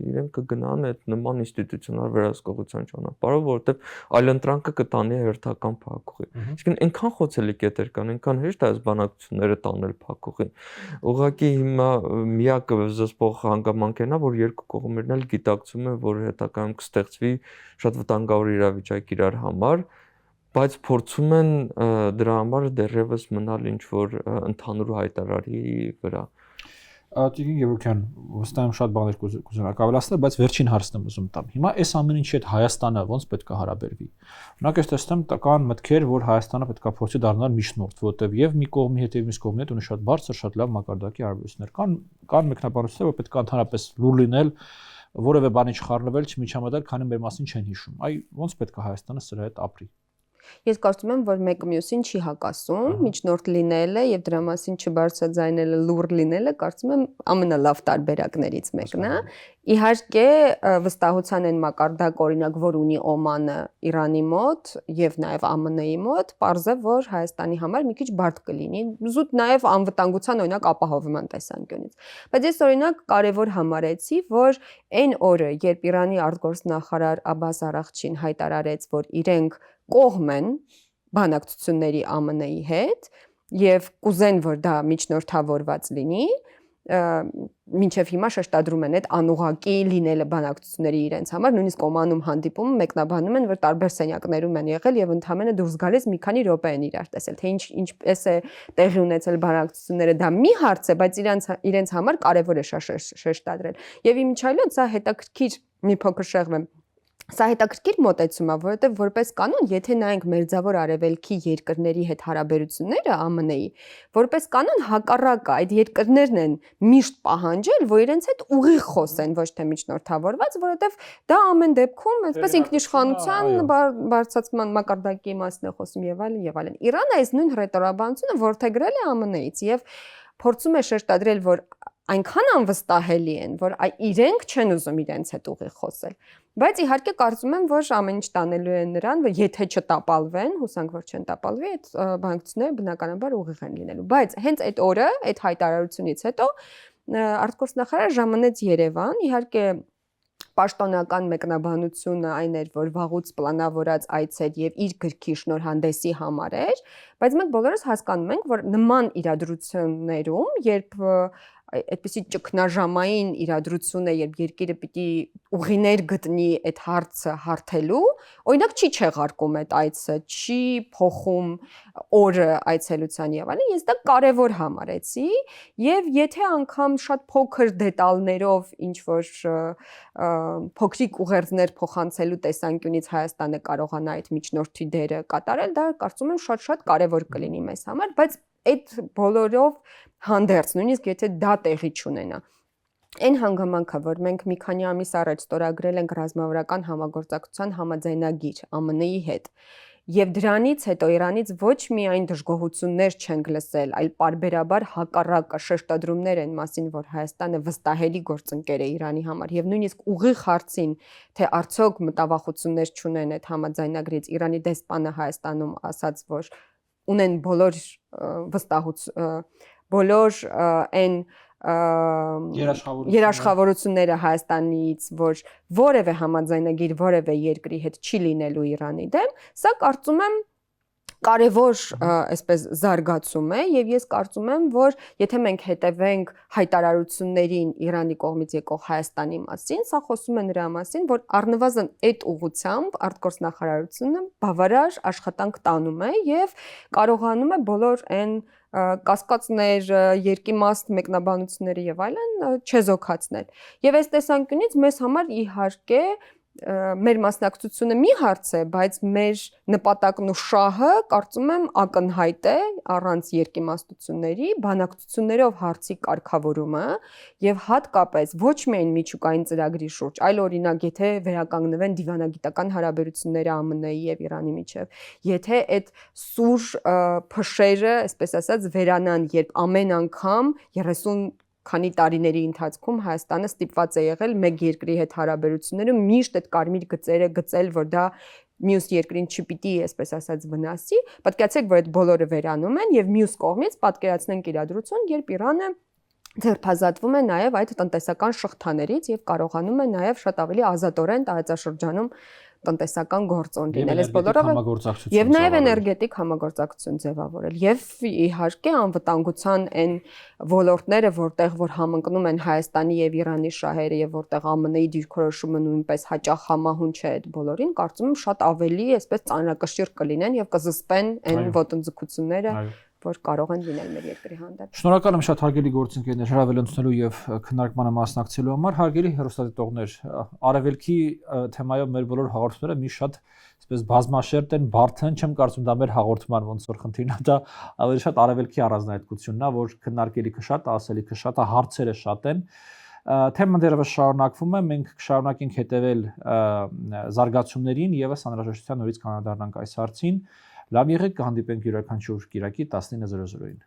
իրենք կգնան այդ նման ինստիտուցիոնալ վերահսկողության ճանապարհով, որովհետև այլընտրանքը կտանի հերթական փակուղի։ Այսինքն այնքան խոցելի կետեր կան, այնքան հեշտ է այս բանակցությունները տանել փակուղի։ Ուղղակի հիմա միակ զսպող հանգամանքն է, որ երկու կողմերն էլ գիտակցում են, որ հետագայում կստեղծվի շատ վտանգավոր իրավիճակ իրար համար, բայց փորձում են դրա համար դեռևս մնալ ինչ որ ընդհանուր հայտարարի վրա։ Տիկին Գևորգյան, վստահ եմ շատ բաներ կուզենաք ավելացնել, բայց վերջին հարցն եմ ուզում տամ։ Հիմա այս ամեն ինչի հետ Հայաստանը ո՞նց պետք է հարաբերվի։ Օրինակ ես տեսնում կան մտքեր, որ Հայաստանը պետք է փորձի դառնալ միջնորդ, որտեղ եւ մի կողմի հետ եւ մյուս կողմի հետ ունի շատ բարձր, շատ լավ մակարդակի հարաբերություններ։ Կան մեկնաբանություններ, որ պետք է ընդհանրապես լուր լինել, որևէ բանի չխառնվել, չմիջամտել, քանի մեր մասին չեն հիշում։ Այ ո՞նց պետք է Հայաստանը սրա հետ ապրի։ Ես կարծում եմ, որ մեկը մյուսին չի հակասում, միջնորդ լինելը եւ դրա մասին չբարձրաձայնելը, լուր լինելը, կարծում եմ ամենալավ տարբերակներից մեկն է։ Իհարկե վստահության են մակարդակ օրինակ որ ունի Օմանը Իրանի մոտ եւ նաեւ ԱՄՆ-ի մոտ, պարզ է որ Հայաստանի համար մի քիչ բարդ կլինի, զուտ նաեւ անվտանգության օրինակ ապահովման տեսանկյունից։ Բայց ես օրինակ կարևոր համարեցի, որ այն օրը, երբ Իրանի արտգործնախարար Աբբաս Արաղչին հայտարարեց, որ իրենք կողմ են բանակցությունների ԱՄՆ-ի հետ եւ կուզեն, որ դա միջնորդավորված լինի, մինչև հիմա շեշտադրում են այդ անուղակի լինելը բանակցությունների իրենց համար, նույնիսկ Օմանում հանդիպում մեկնաբանում են, որ տարբեր սենյակներում են եղել եւ ընդհանրապես դուրս գալիս մի քանի րոպե են իրար տեսել, թե ինչպես է տեղի ունեցել բանակցությունները, դա մի հարց է, բայց իրենց համար կարեւոր է շեշտադրել։ Եվ իմիջիայլոց սա հետաքրքիր մի փոքր շեղվեմ։ Սա հետաքրքիր մոտեցում է, որովհետև որպես կանոն, եթե նայենք մերձավոր արևելքի երկրների հետ հարաբերությունները ԱՄՆ-ի, որպես կանոն հակառակը այդ երկրներն են միշտ պահանջել, որ իրենց հետ ուղիղ խոսեն, ոչ թե միջնորդավորված, որովհետև դա ամեն դեպքում այսպես ինքնիշխանության բարձրացման մակարդակի մասն է խոսում եւ այլն եւ այլն։ Իրանը այս նույն ռետորաբանությունը որդեգրել է ԱՄՆ-ից եւ փորձում է շեշտադրել, որ այնքան անվստահելի են, որ իրենք չեն ուզում իրենց հետ ուղիղ խոսել։ Բայց իհարկե կարծում եմ, որ ամեն ինչ տանելու է նրան, որ եթե չտապալվեն, հուսանք որ չեն տապալվի, այդ բանակցությունները բնականաբար ուղիղ են լինելու։ Բայց հենց այդ օրը, այդ հայտարարությունից հետո արտգործնախարարը ժամանեց Երևան, իհարկե պաշտոնական մեկնաբանությունը այն էր, որ վաղուց պլանավորած այց էր եւ իր գրքի շնորհանդեսի համար էր, բայց մենք բոլորս հասկանում ենք, որ նման իրադրություններում, երբ այդպիսի ճգնաժամային իրադրություն է, երբ երկիրը պիտի ուղիներ գտնի այդ հարցը հարթելու, օրինակ չի չեղարկում այդ այցը, չի փոխում օրը այցելության եւ այլն, ես դա կարեւոր համարեցի եւ եթե անգամ շատ փոքր դետալներով ինչ որ փոքրիկ ուղերձներ փոխանցելու տեսանկյունից Հայաստանը կարողանա այդ միջնորդի դերը կատարել, դա կարծում եմ շատ կարեւոր կլինի մեզ համար, բայց այդ բոլորով հանդերձ, նույնիսկ եթե դա տեղի չունենա։ Այն հանգամանքը, որ մենք մի քանի ամիս առաջ ստորագրել ենք ռազմավարական համագործակցության համաձայնագիր ԱՄՆ-ի հետ, եւ դրանից հետո Իրանից ոչ միայն դժգոհություններ չենք լսել, այլ պարբերաբար հակառակը շեշտադրումներ են մասին, որ Հայաստանը վստահելի գործընկեր է Իրանի համար եւ նույնիսկ ուղիղ հարցին, թե արդյոք մտավախություններ չունեն այդ համաձայնագրից, Իրանի դեսպանը Հայաստանում ասաց, որ ունեն բոլոր այն երաշխավորությունները Հայաստանից, որ որևէ համաձայնագիր որևէ երկրի հետ չի լինելու Իրանի դեմ, սա կարծում եմ կարևոր այսպես զարգացում է եւ ես կարծում եմ, որ եթե մենք հետևենք հայտարարություններին Իրանի կողմից եկող Հայաստանի մասին, սա խոսում է նրա մասին, որ առնվազն այդ ուղղությամբ արտգործնախարարությունը բավարար աշխատանք տանում է եւ կարողանում է բոլոր այն կասկածներ, երկիմաստ մեկնաբանությունները եւ այլն չեզոքացնել։ Եվ այս տեսանկյունից մեզ համար իհարկե մեր մասնակցությունը մի հարց է, բայց մեր նպատակն ու շահը կարծում եմ ակնհայտ է առանց երկիմաստությունների, բանակցություններով հարցի կարգավորումը եւ հատկապես ոչ միայն միջուկային ծրագրի շուրջ, այլ օրինակ եթե վերականգնվեն դիվանագիտական հարաբերությունները ԱՄՆ-ի եւ Իրանի միջեւ, եթե այդ սուր փշերը, այսպես ասած, վերանան, երբ ամեն անգամ 30 քանի տարիների ընթացքում Հայաստանը ստիպված է եղել մեկ երկրի հետ հարաբերությունները միշտ այդ կարմիր գծերը գծել, որ դա մյուս երկրին չպիտի, այսպես ասած, վնասի, պատկերացրեք, որ այդ բոլորը վերանում են եւ մյուս կողմից պատկերացնենք իրադրություն, երբ Իրանը ձերբազատվում է նաեւ այդ տնտեսական շղթաներից եւ կարողանում է նաեւ շատ ավելի ազատորեն տարածաշրջանում տնտեսական գործոն լինել, այս բոլորը եւ նաեւ էներգետիկ համագործակցություն ձևավորել եւ իհարկե անվտանգության այն ոլորտները, որ համընկնում են Հայաստանի եւ Իրանի շահերը եւ որտեղ ԱՄՆ-ի դիրքորոշումը նույնպես հաճախ համահունչ է այդ բոլորին, կարծում եմ շատ ավելի այսպես ծանրակշիռ կլինեն եւ կզսպեն այն ոտնձգությունները, որ կարող են լինել մեր երկրի հանդեպ։ Շնորհակալ եմ շատ հարգելի գործընկերներ հրավեր ընդունելու եւ քննարկմանը մասնակցելու համար, հարգելի հեռուստադիտողներ, արևելքի թեմայով մեր բոլոր հաղորդումները մի շատ այսպես բազմաշերտ են, բարդ են, չեմ կարծում դա մեր հաղորդման ոնց որ խնդիրն է, դա ավելի շատ արևելքի առանձնահատկությունն է, որ քննարկելիքը շատ է, ասելիքը շատ է, հարցերը շատ են։ Թեման դեռևս շարունակվում է, մենք կշարունակենք հետևել զարգացումներին եւս անհրաժեշտության նորից կանադառնանք այս հարցին։ Լավ եղեք, կհանդիպենք յուրաքանչյուր կիրակի 19:00-ին։